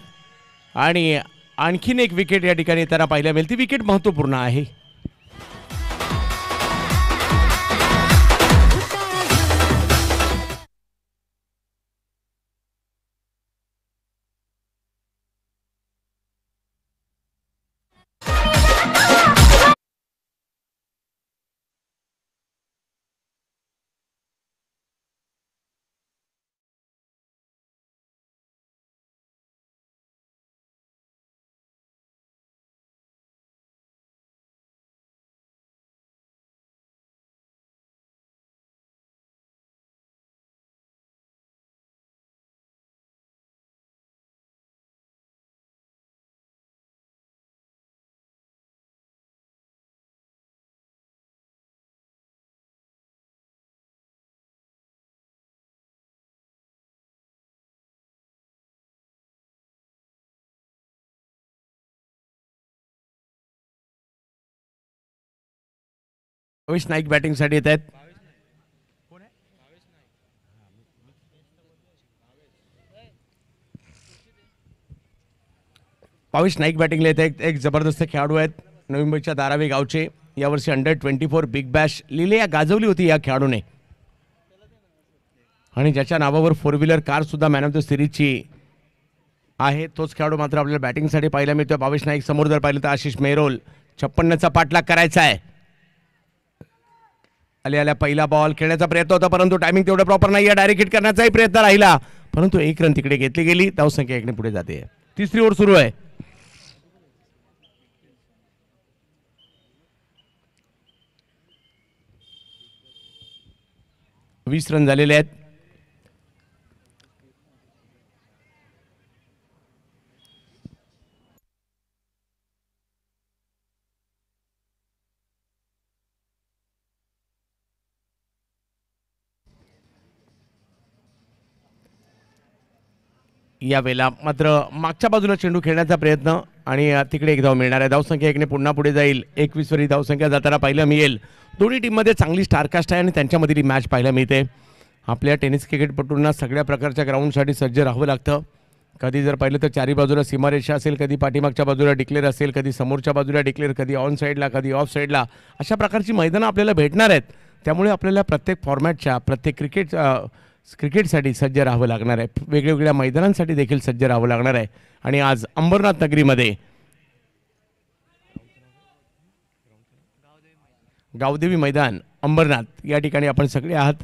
आणि आणखीन एक विकेट या ठिकाणी येताना पाहायला मिळेल. ती विकेट महत्त्वपूर्ण आहे. भावेश नाईक बॅटिंगसाठी येत आहेत. भावेश नाईक बॅटिंगला येत आहेत. एक जबरदस्त खेळाडू आहेत, नवी मुंबईच्या धारावी गावचे. यावर्षी अंडर-24 बिग बॅश लिहिल्या गाजवली होती या खेळाडूने आणि ज्याच्या नावावर 4 व्हीलर कार सुद्धा मॅन ऑफ द सिरीजची आहे, तोच खेळाडू मात्र आपल्याला बॅटिंगसाठी पाहायला मिळतोय. भावेश नाईक समोर जर पाहिलं तर आशिष मेहरोल 56चा पाठलाग करायचा आहे. आल्या पहिला बॉल खेळण्याचा प्रयत्न होता, परंतु टायमिंग तेवढं प्रॉपर नाही आहे. डायरेक्ट हिट करण्याचाही प्रयत्न राहिला, परंतु 1 रन तिकडे घेतली गेली. धावसंख्या 1ने पुढे जाते. तिसरी ओव्हर सुरू आहे. 20 रन झालेले आहेत. यावेळेला मात्र मागच्या बाजूला चेंडू खेळण्याचा प्रयत्न आणि तिकडे 1 धाव मिळणार आहे. धावसंख्या 1ने पुन्हा पुढे जाईल. 21 वरी धावसंख्या जाताना पाहायला मिळेल. दोन्ही टीममध्ये चांगली स्टारकास्ट आहे आणि त्यांच्यामधील मॅच पाहायला मिळते. आपल्या टेनिस क्रिकेटपटूंना सगळ्या प्रकारच्या ग्राउंडसाठी सज्ज राहावं लागतं. कधी जर पाहिलं तर चारी बाजूला सीमारेषा असेल, कधी पाठीमागच्या बाजूला डिक्लेअर असेल, कधी समोरच्या बाजूला डिक्लेअर, कधी ऑन साईडला, कधी ऑफ साईडला, अशा प्रकारची मैदानं आपल्याला भेटणार आहेत. त्यामुळे आपल्याला प्रत्येक फॉर्मॅटच्या प्रत्येक क्रिकेटसाठी सज्ज राहावं लागणार आहे. वेगवेगळ्या मैदानांसाठी देखील सज्ज राहावं लागणार आहे. आणि आज अंबरनाथ नगरीमध्ये गावदेवी मैदान अंबरनाथ या ठिकाणी आपण सगळे आहात.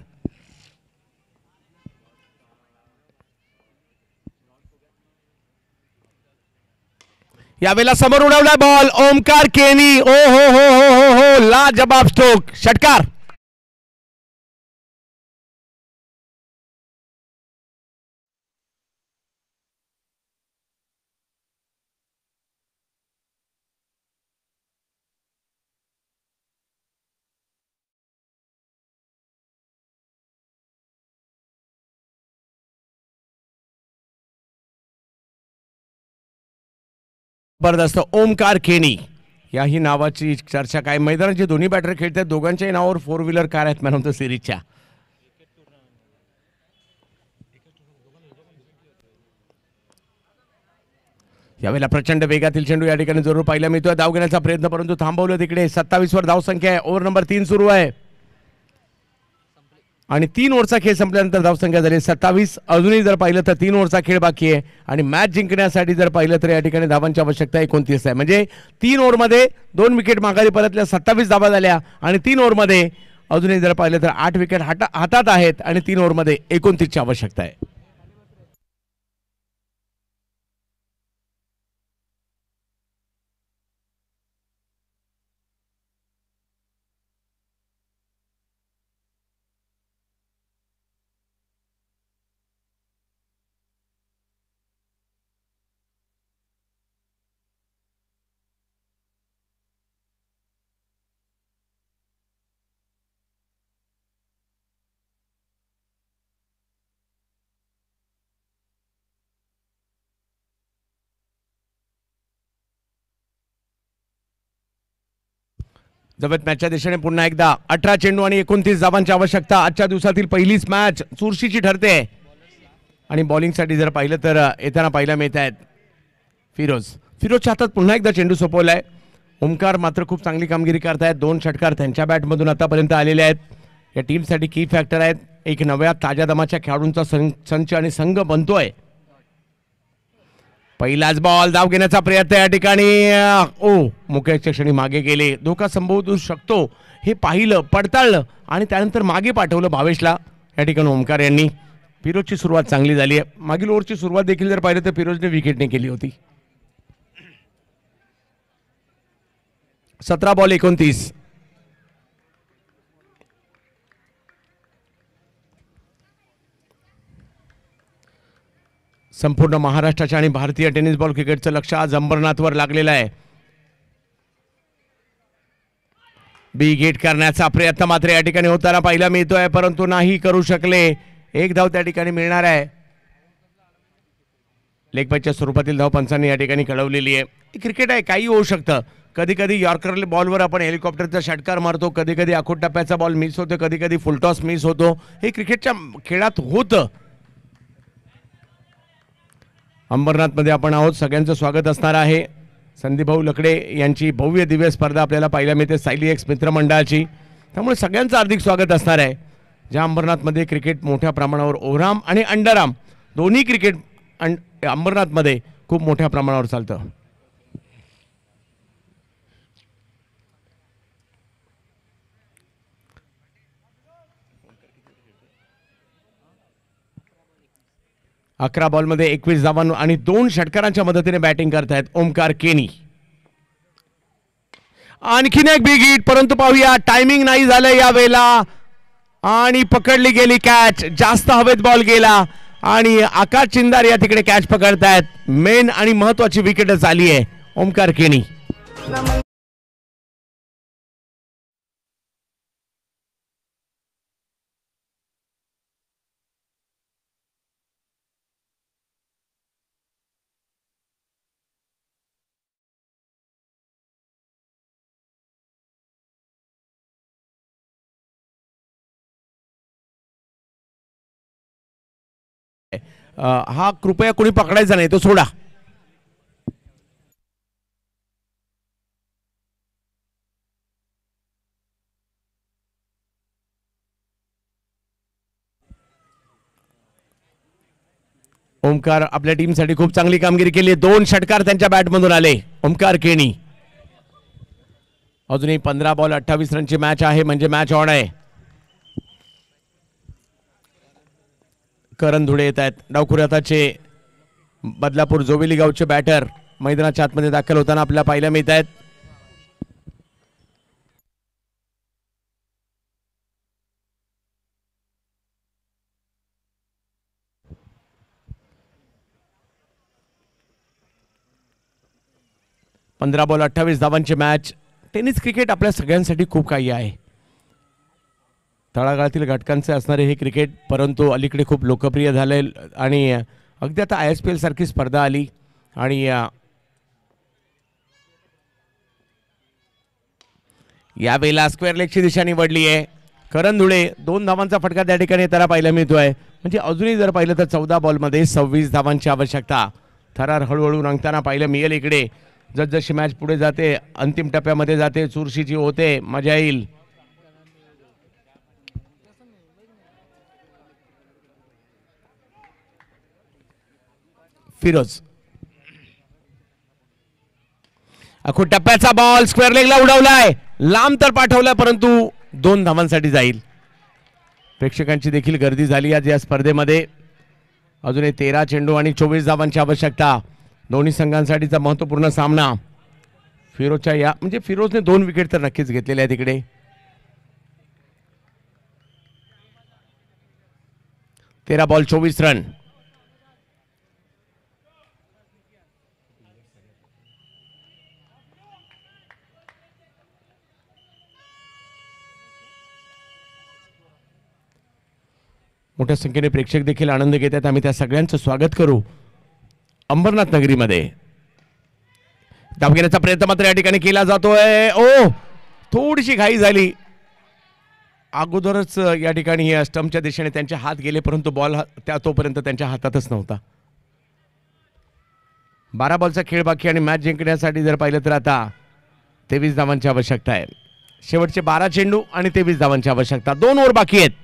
यावेळेला समोर उडवला बॉल, ओमकार केनी. ओ हो हो हो हो हो, लाजबाब स्ट्रोक, षटकार. जबरदस्त ओमकार केनी याही नावाची चर्चा काय. मैदानाचे दोन्ही बॅटर खेळतात, दोघांच्याही नावावर 4 व्हीलर कार आहेत मॅन ऑफ द सिरीजच्या. यावेळेला प्रचंड वेगातील चेंडू या ठिकाणी जरूर पाहायला मिळतोय. धाव घेण्याचा प्रयत्न परंतु थांबवलं तिकडे. 27 वर धावसंख्या आहे. ओव्हर नंबर 3 सुरू आहे आणि 3 ओव्हरचा खेळ संपल्यानंतर धावसंख्या झाली 27. अजूनही जर पाहिलं तर 3 ओव्हरचा खेळ बाकी आहे आणि मॅच जिंकण्यासाठी जर पाहिलं तर या ठिकाणी धावांची आवश्यकता 29 आहे. म्हणजे 3 ओव्हरमध्ये 2 विकेट माघारी परतल्या, 27 धावा झाल्या आणि 3 ओव्हरमध्ये अजूनही जर पाहिलं तर 8 विकेट हातात आहेत आणि 3 ओव्हरमध्ये 29ची आवश्यकता आहे. जवळ मॅचच्या दिशेने पुन्हा एकदा 18 चेंडू आणि 29 धावांची आवश्यकता. आजच्या दिवसातील पहिलीच मॅच चुरशीची ठरते आणि बॉलिंगसाठी जर पाहिलं तर येताना पाहायला मिळत आहेत फिरोजच्या हातात पुन्हा एकदा चेंडू सोपवलाय. ओमकार मात्र खूप चांगली कामगिरी करतायत. 2 षटकार त्यांच्या बॅटमधून आतापर्यंत आलेले आहेत. या टीमसाठी की फॅक्टर आहेत. एक नव्या ताज्या दमाच्या खेळाडूंचा संच आणि संघ बनतोय. पहिलाच बॉल, धाव घेण्याचा प्रयत्न या ठिकाणी मुख्याच्या क्षणी मागे गेले. धोका संभवू शकतो हे पाहिलं, पडताळलं आणि त्यानंतर मागे पाठवलं भावेशला. या ठिकाणी ओमकार यांनी. फिरोजची सुरुवात चांगली झाली आहे. मागील ओव्हरची सुरुवात देखील जर पाहिलं तर फिरोजने विकेटने केली होती. 17 बॉल 29. संपूर्ण महाराष्ट्राच्या आणि भारतीय टेनिस बॉल क्रिकेटचं लक्ष आज अंबरनाथवर लागलेलं आहे. बी गेट करण्याचा प्रयत्न मात्र या ठिकाणी होताना पाहायला मिळतोय परंतु नाही करू शकले. 1 धाव त्या ठिकाणी मिळणार आहे. लेग पॅचच्या स्वरूपातील धाव पंचांनी या ठिकाणी कळवलेली आहे. क्रिकेट आहे, काही होऊ शकतं. कधी कधी यॉर्कर बॉलवर आपण हेलिकॉप्टरचा षटकार मारतो, कधी कधी आखूट टप्प्याचा बॉल मिस होतो, कधी कधी फुलटॉस मिस होतो. हे क्रिकेटच्या खेळात होतं. अंबरनाथमध्ये आपण आहोत. सगळ्यांचं स्वागत असणार आहे. संदीप भाऊ लकडे यांची भव्य दिव्य स्पर्धा आपल्याला पाहायला मिळते सायली एक्स मित्रमंडळाची. त्यामुळे सगळ्यांचं हार्दिक स्वागत असणार आहे. ज्या अंबरनाथमध्ये क्रिकेट मोठ्या प्रमाणावर ओव्हरआर्म आणि अंडरआर्म दोन्ही क्रिकेट अंबरनाथमध्ये खूप मोठ्या प्रमाणावर चालतं. अकरा बॉलमध्ये 21 धावा आणि 2 षटकारांच्या मदतीने बॅटिंग करतायत ओमकार केनी. आणखीन एक बिग हिट परंतु पाहूया टायमिंग नाही झालं या वेळेला आणि पकडली गेली कॅच. जास्त हवेत बॉल गेला आणि आकाश चिंदार या तिकडे कॅच पकडतायत. मेन आणि महत्वाची विकेटच आली आहे ओमकार केनी. हा कृपया कोणी पकडायचा नाही, तो सोडा. ओमकार आपल्या टीमसाठी खूप चांगली कामगिरी केली. 2 षटकार त्यांच्या बॅटमधून आले ओमकार केनी. अजूनही 15 बॉल 28 रनची मॅच आहे म्हणजे मॅच ऑन आहे. करण धुळे येत आहेत. डावखुऱ्याताचे बदलापूर जोवेली गावचे बॅटर मैदानाच्या आतमध्ये दाखल होताना आपल्याला पाहायला मिळत आहेत. पंधरा बॉल 28 धावांची मॅच. टेनिस क्रिकेट आपल्या सगळ्यांसाठी खूप काही आहे. तळागाळातील घटकांचे असणारे हे क्रिकेट परंतु अलीकडे खूप लोकप्रिय झाले आणि अगदी आता ISPL सारखी स्पर्धा आली आणि यावेळेला स्क्वेअर लेगची दिशा निवडली आहे. करण धुळे 2 धावांचा फटका त्या ठिकाणी त्याला पाहायला मिळतोय. म्हणजे अजूनही जर पाहिलं तर 14 बॉलमध्ये 26 धावांची आवश्यकता. थरार हळूहळू रंगताना पाहायला मिळेल इकडे. जसजशी मॅच पुढे जाते, अंतिम टप्प्यामध्ये जाते, चुरशीची होते, मजा येईल. फिरोज अखो टप्प्याचा बॉल स्क्वेअर लेगला उडवलाय, लांब तर पाठवलाय परंतु 2 धावांसाठी जाईल. प्रेक्षकांची देखील गर्दी झाली आज या स्पर्धेमध्ये. अजूनही 13 चेंडू आणि 24 धावांची आवश्यकता. दोन्ही संघांसाठीचा महत्त्वपूर्ण सामना. फिरोजच्या या म्हणजे फिरोजने 2 विकेट तर नक्कीच घेतलेले आहेत तिकडे. तेरा बॉल 24 रन. मोठ्या संख्येने प्रेक्षक देखील आनंद घेत आहेत. आम्ही त्या सगळ्यांचं स्वागत करू. अंबरनाथ नगरीमध्ये धाव घेण्याचा प्रयत्न मात्र या ठिकाणी केला जातोय. ओ थोडीशी घाई झाली. अगोदरच या ठिकाणी स्टंपच्या दिशेने त्यांचे हात गेले परंतु बॉल त्या तोपर्यंत त्यांच्या हातातच नव्हता. 12 बॉलचा खेळ बाकी आणि मॅच जिंकण्यासाठी जर पाहिलं तर आता 23 धावांची आवश्यकता आहे. शेवटचे 12 चेंडू आणि 23 धावांची आवश्यकता. 2 ओव्हर बाकी आहेत.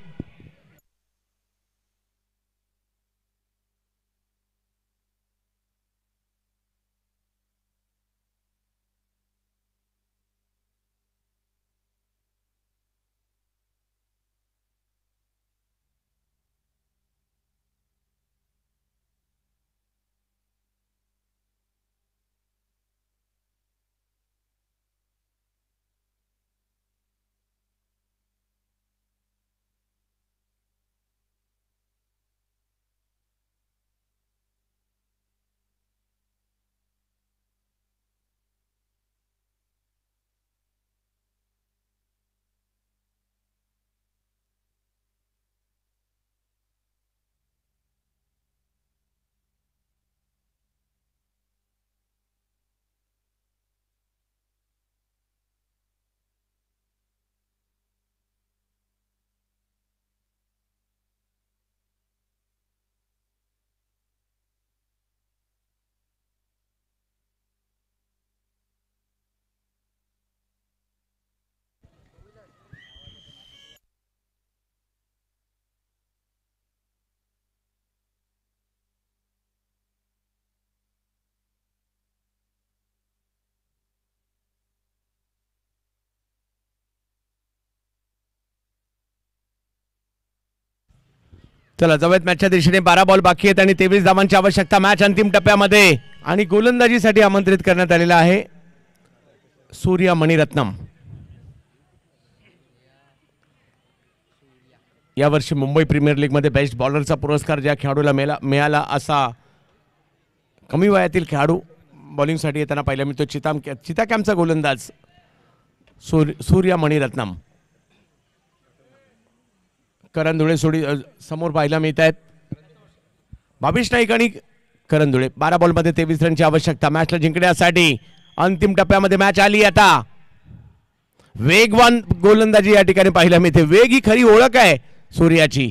चला जवळ मॅचच्या दिशेने 12 बॉल बाकी आहेत आणि 23 धावांची आवश्यकता. मॅच अंतिम टप्प्यामध्ये आणि गोलंदाजीसाठी आमंत्रित करण्यात आलेला आहे सूर्या मणिरत्नम. यावर्षी मुंबई प्रीमियर लीग मध्ये बेस्ट बॉलरचा पुरस्कार ज्या खेळाडूला मिळाला असा कमी वयातील खेळाडू बॉलिंगसाठी येताना पाहिला मिळतो. चिता कॅम्पचा गोलंदाज सूर्या मणिरत्नम. करण धुळे समोर पाहायला मिळत आहेत. भाविश नाईक आणि करण धुळे. 12 बॉलमध्ये 23 रनची आवश्यकता मॅचला जिंकण्यासाठी. अंतिम टप्प्यामध्ये मॅच आली आता. वेगवान गोलंदाजी या ठिकाणी पाहायला मिळते. वेग ही खरी ओळख आहे सूर्याची.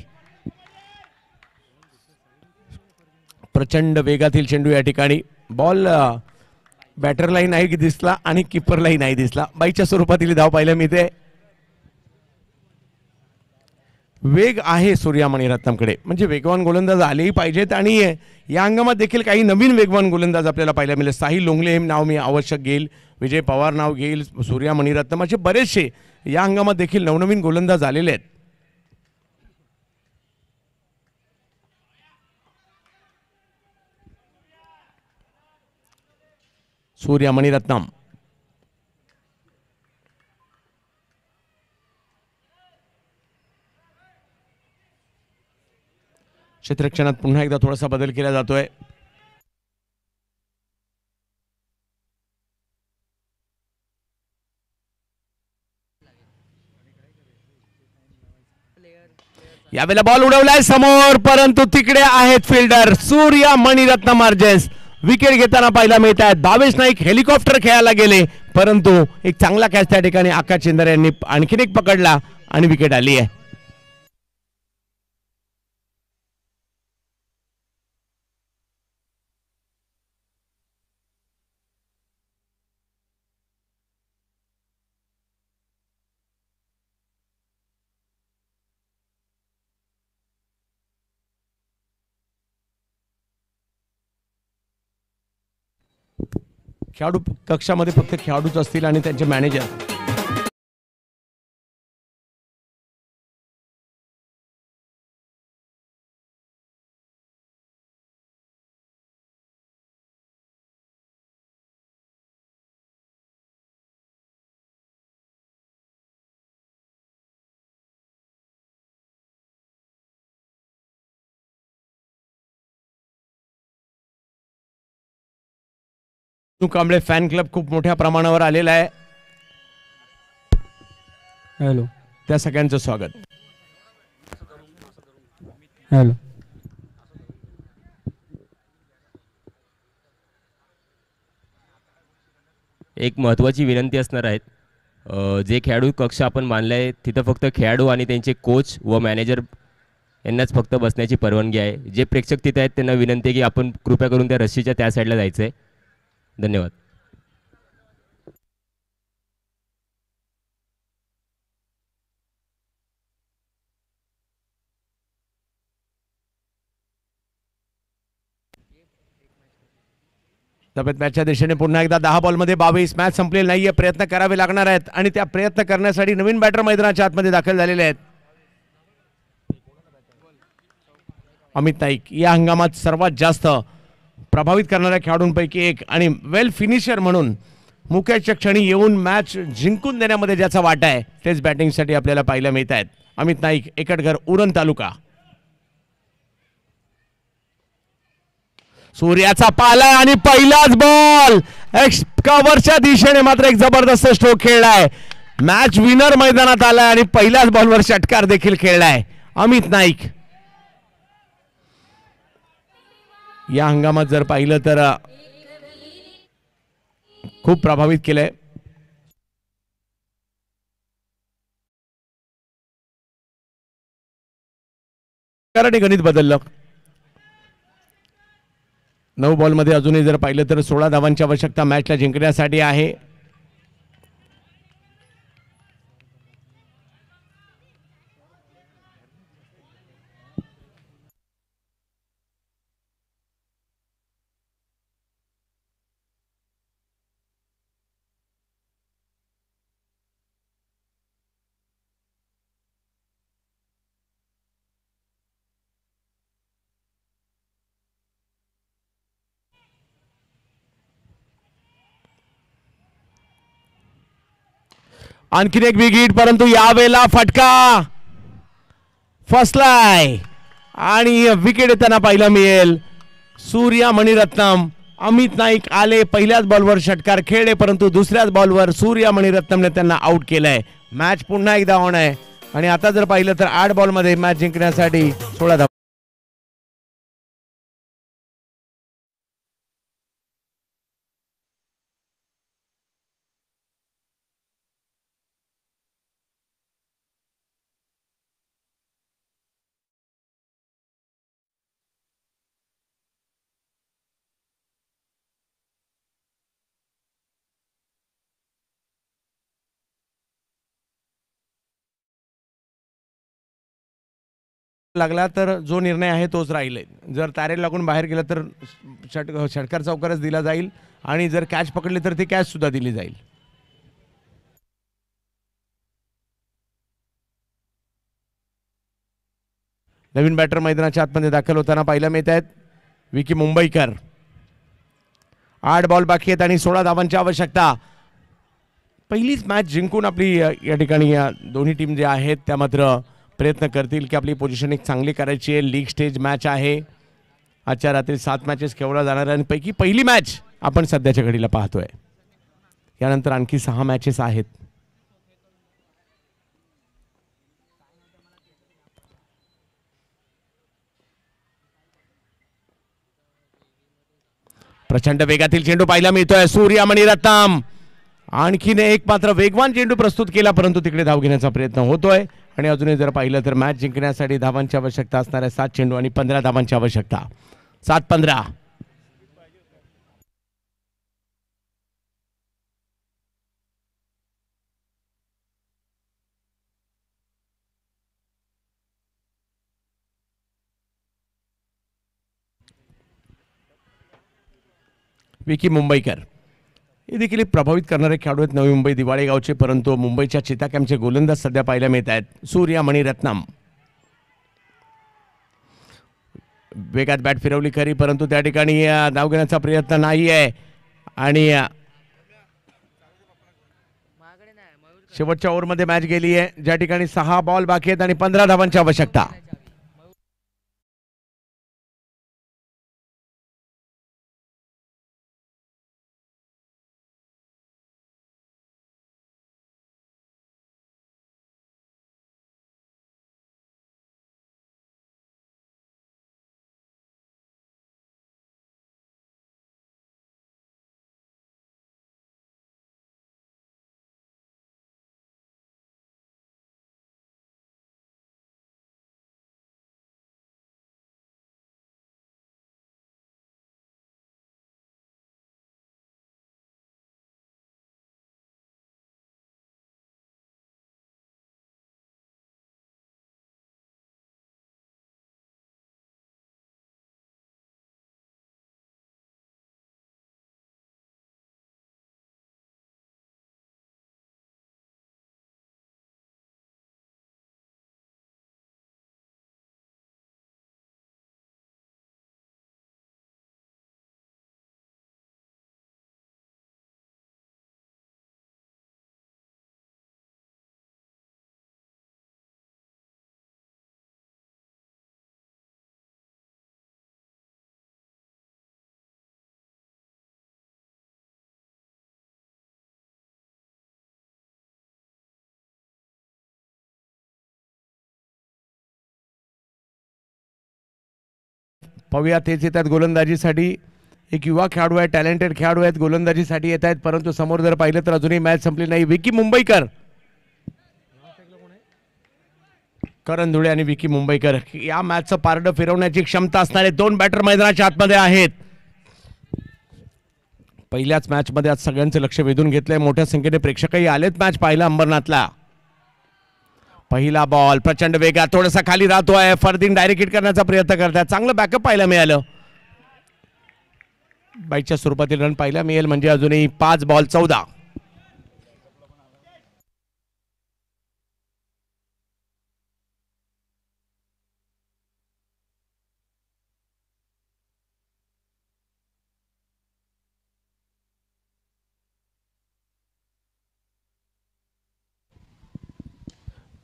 प्रचंड वेगातील चेंडू या ठिकाणी. बॉल बॅटरलाही नाही दिसला आणि किपरलाही नाही दिसला. बाईच्या स्वरूपातील धाव पाहायला मिळते. वेग आहे सूर्या मणिरत्नमकडे. म्हणजे वेगवान गोलंदाज आलेही पाहिजेत आणि या अंगामात देखील काही नवीन वेगवान गोलंदाज आपल्याला पाहायला मिळेल. साहिल लोंगले हे नाव मी आवश्यक घेईल. विजय पवार नाव घेईल. सूर्या मणिरत्नम असे बरेचसे या अंगामात देखील नवनवीन गोलंदाज आलेले आहेत. सूर्या मणिरत्नम क्षेत्ररक्षणात पुन्हा एकदा थोडासा बदल केला जातोय. यावेळेला बॉल उडवलाय समोर परंतु तिकडे आहेत फिल्डर सूर्या मणिरत्नम अर्जेस. विकेट घेताना पाहायला मिळत आहेत. भावेश नाईक हेलिकॉप्टर खेळायला गेले परंतु एक चांगला कॅच त्या ठिकाणी आकाश चिंदर यांनी आणखीन एक पकडला आणि विकेट आली आहे. खेळाडू कक्षामध्ये फक्त खेळाडूच असतील आणि त्यांचे मॅनेजर. कांबळे फॅन क्लब खूप मोठ्या प्रमाणावर आलेला आहे. हॅलो त्या सगळ्यांचं स्वागत. हॅलो एक महत्त्वाची विनंती असणार आहेत. जे खेळाडू कक्ष आपण बांधले आहे तिथं फक्त खेळाडू आणि त्यांचे कोच व मॅनेजर यांनाच फक्त बसण्याची परवानगी आहे. जे प्रेक्षक तिथे आहेत त्यांना विनंती आहे की आपण कृपया करून त्या रस्सीच्या त्या साईडला जायचं आहे. धन्यवाद. तब्येत मॅचच्या दिशेने पुन्हा एकदा 10 बॉलमध्ये 22. मॅच संपलेली नाहीये. प्रयत्न करावे लागणार आहेत आणि त्या प्रयत्न करण्यासाठी नवीन बॅटर मैदानाच्या आतमध्ये दाखल झालेले आहेत. अमित नाईक या हंगामात सर्वात जास्त प्रभावित करणाऱ्या खेळाडूंपैकी एक आणि वेल फिनिशर म्हणून मुख्याच्या क्षणी येऊन मॅच जिंकून देण्यामध्ये ज्याचा वाटा आहे तेच बॅटिंगसाठी आपल्याला पाहायला मिळत आहेत. अमित नाईक, एकटघर, उरण तालुका. सूर्याचा पाला आणि पहिलाच बॉल कव्हरच्या दिशेने मात्र एक जबरदस्त स्ट्रोक खेळलाय. मॅच विनर मैदानात आलाय आणि पहिल्याच बॉलवर षटकार देखील खेळलाय अमित नाईक. या हंगामात जर पाहिलं तर खूप प्रभावित केलंय. गणित बदललं. 9 बॉलमध्ये अजूनही जर पाहिलं तर 16 धावांची आवश्यकता मॅचला जिंकण्यासाठी आहे. आणखीन एक विकेट, परंतु यावेळेला फटका फसलाय आणि विकेट येताना पाहायला मिळेल. सूर्या मणिरत्नम. अमित नाईक आले, पहिल्याच बॉलवर षटकार खेळले, परंतु दुसऱ्याच बॉलवर सूर्या मणिरत्नमने त्यांना आउट केलंय. मॅच पुन्हा एकदा ऑन आहे आणि आता जर पाहिलं तर 8 बॉलमध्ये मॅच जिंकण्यासाठी 16 धावा. लागला तर जो निर्णय आहे तोच राहील. जर तारे लागून बाहेर गेला तर षटकार चौकारच दिला जाईल आणि जर कॅच पकडली तर ती कॅच सुद्धा दिली जाईल. नवीन बॅटर मैदानाच्या आतमध्ये दाखल होताना पाहायला मिळत आहेत विकी मुंबईकर. 8 बॉल बाकी आहेत आणि 16 धावांची आवश्यकता. पहिलीच मॅच जिंकून आपली या ठिकाणी या दोन्ही टीम जे आहेत त्या मात्र प्रयत्न करतील की आपली पोझिशनिंग चांगली करायची आहे. लीग स्टेज मॅच आहे. आजच्या रात्री 7 मॅचेस खेळवल्या जाणार आणि पैकी पहिली मॅच आपण सध्याच्या घडीला पाहतोय. यानंतर आणखी 6 मॅचेस आहेत. प्रचंड वेगातील चेंडू पाहायला मिळतोय. सूर्या मणिरत्नम आणखीन एक मात्र वेगवान चेंडू प्रस्तुत केला, परंतु तिकडे धाव घेण्याचा प्रयत्न होतोय आणि अजूनही जर पाहिलं तर मॅच जिंकण्यासाठी धावांची आवश्यकता असणाऱ्या 7 चेंडू आणि 15 धावांची आवश्यकता. 7-15. विकी मुंबईकर हे देखील एक प्रभावित करणारे खेळाडू आहेत नवी मुंबई दिवाळे गावचे, परंतु मुंबईच्या चिता कॅम्पचे गोलंदाज सध्या पाहायला मिळत आहेत सूर्या मणिरत्नम. वेगात बॅट फिरवली खरी, परंतु त्या ठिकाणी धाव घेण्याचा प्रयत्न नाही आहे. आणि शेवटच्या ओव्हरमध्ये मॅच गेली आहे, ज्या ठिकाणी 6 बॉल बाकी आहेत आणि 15 धावांची आवश्यकता. पाहूया तेच येतात गोलंदाजीसाठी. एक युवा खेळाडू आहे, टॅलेंटेड खेळाडू आहेत, गोलंदाजीसाठी येत आहेत, परंतु समोर जर पाहिलं तर अजूनही मॅच संपली नाही. विकी मुंबईकर, करण धुळे आणि विकी मुंबईकर या मॅचचं पारडं फिरवण्याची क्षमता असणारे 2 बॅटर मैदानाच्या आतमध्ये आहेत. पहिल्याच मॅचमध्ये आज सगळ्यांचं लक्ष वेधून घेतलंय, मोठ्या संख्येने प्रेक्षकही आलेत मॅच पाहायला अंबरनाथला. पहिला बॉल प्रचंड वेगात, थोडासा खाली राहतोय, फरदीन डायरेक्ट हिट करण्याचा प्रयत्न करतात. चांगलं बॅकअप पाहायला मिळालं, बाईकच्या स्वरूपातील रन पाहायला मिळेल, म्हणजे अजूनही 5 बॉल 14.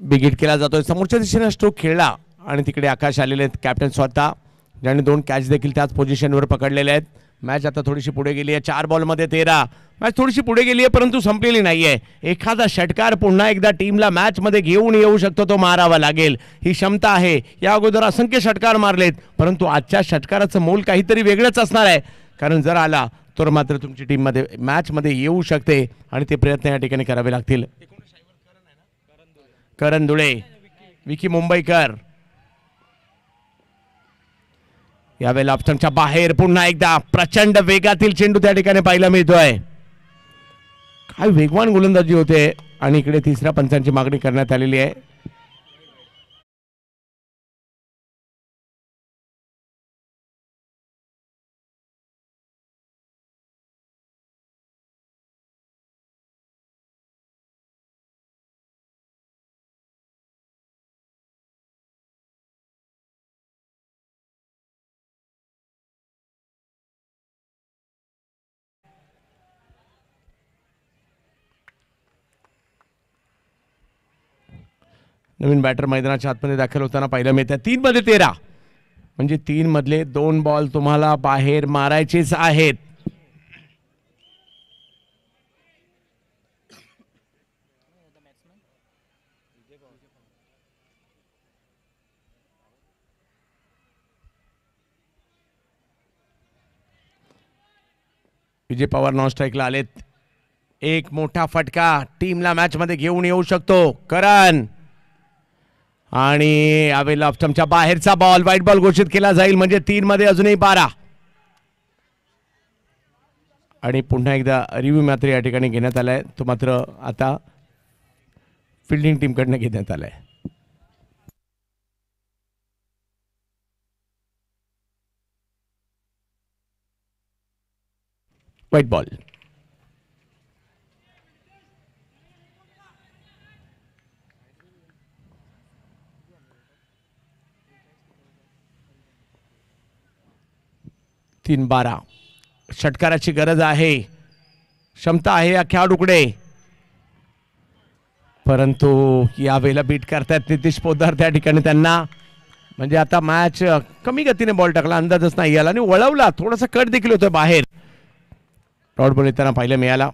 बिग हिट केला जातोय, समोरच्या दिशेने स्ट्रोक खेळला आणि तिकडे आकाश आलेले आहेत कॅप्टन स्वतः, ज्याने 2 कॅच देखील त्याच पोझिशनवर पकडलेले आहेत. मॅच आता थोडीशी पुढे गेली आहे, 4 बॉलमध्ये 13. मॅच थोडीशी पुढे गेली आहे, परंतु संपलेली नाहीये. एखादा षटकार पुन्हा एकदा टीमला मॅचमध्ये घेऊन येऊ शकतो, तो मारावा लागेल, ही क्षमता आहे. या अगोदर असंख्य षटकार मारलेत, परंतु आजच्या षटकाराचं मोल काहीतरी वेगळंच असणार आहे, कारण जर आला तर मात्र तुमची टीममध्ये मॅचमध्ये येऊ शकते आणि ते प्रयत्न या ठिकाणी करावे लागतील. करण धुळे, विकी मुंबईकर यावेळेला ऑप्शनच्या बाहेर. पुन्हा एकदा प्रचंड वेगातील चेंडू त्या ठिकाणी पाहायला मिळतोय. काय वेगवान गोलंदाजी होते आणि इकडे तिसऱ्या पंचांची मागणी करण्यात आलेली आहे. नवीन बॅटर मैदानाच्या आतमध्ये दाखल होताना पाहायला मिळतात. 3 मध्ये 13, म्हणजे 3 मधले 2 बॉल तुम्हाला बाहेर मारायचेच आहेत. विजय पवार नॉन स्ट्राईकला आलेत. एक मोठा फटका टीमला मॅच मध्ये घेऊन येऊ शकतो करण, आणि यावेळेला ऑप्शनच्या बाहेरचा बॉल वाईट बॉल घोषित केला जाईल, म्हणजे 3 मध्ये अजूनही 12. आणि पुन्हा एकदा रिव्ह्यू मात्र या ठिकाणी घेण्यात आलाय, तो मात्र आता फिल्डिंग टीमकडनं घेण्यात आलाय. वाईट बॉल. 3-12. षटकाराची गरज आहे, क्षमता आहे या खेळाडूकडे, परंतु यावेळेला बीट करतायत नितीश पोद्दार त्या ठिकाणी. त्यांना म्हणजे आता मॅच कमी गतीने बॉल टाकला, अंदाजच नाही याला, आणि वळवला, थोडासा कट देखील होतोय बाहेर. डॉट बॉल येताना पाहायला मिळाला.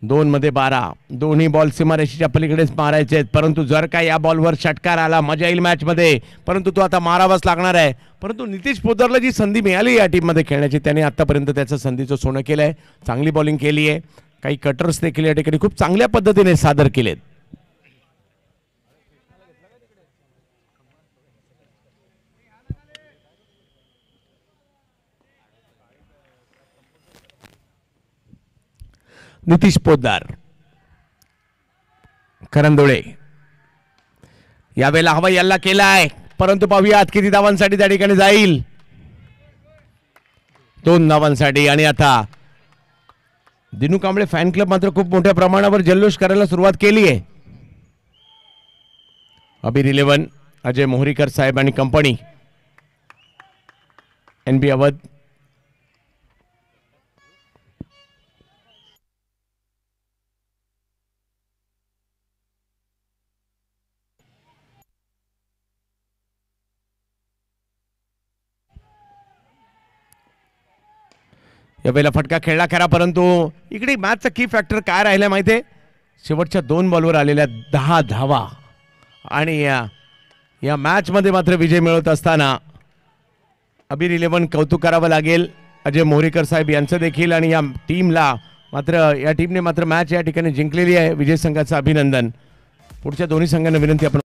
2-12. दोन्ही बॉल सीमारेषेच्या पलीकडेच मारायचे आहेत, परंतु जर का या बॉलवर षटकार आला मजा येईल मॅचमध्ये, परंतु तो आता मारावाच लागणार आहे. परंतु नितीश पोद्दारला जी संधी मिळाली या टीममध्ये खेळण्याची, त्याने आतापर्यंत त्याचं संधीचं सोनं केलं आहे. चांगली बॉलिंग केली आहे, काही कटर्स देखील या ठिकाणी खूप चांगल्या पद्धतीने सादर केलेत. नितीश पोद्दार, करंदोळे यावेळेला हवा याला केलाय, परंतु पाहूयात किती धावांसाठी त्या ठिकाणी जाईल. 2 धावांसाठी. आणि आता दिनू कांबळे फॅन क्लब मात्र खूप मोठ्या प्रमाणावर जल्लोष करायला सुरुवात केली आहे. अबीर 11, अजय मोहरीकर साहेब आणि कंपनी, NB अवध. यावेळेला फटका खेळला खरा, परंतु इकडे मॅचचा की फॅक्टर काय राहिला माहिती आहे, शेवटच्या 2 बॉलवर आलेल्या 10 धावा, आणि या मॅचमध्ये मात्र विजय मिळवत असताना अबीर 11 कौतुक करावं लागेल, अजय मोहरीकर साहेब यांचं देखील, आणि या टीमने मात्र मॅच या ठिकाणी जिंकलेली आहे. विजय संघाचं अभिनंदन. पुढच्या दोन्ही संघांना विनंती आपण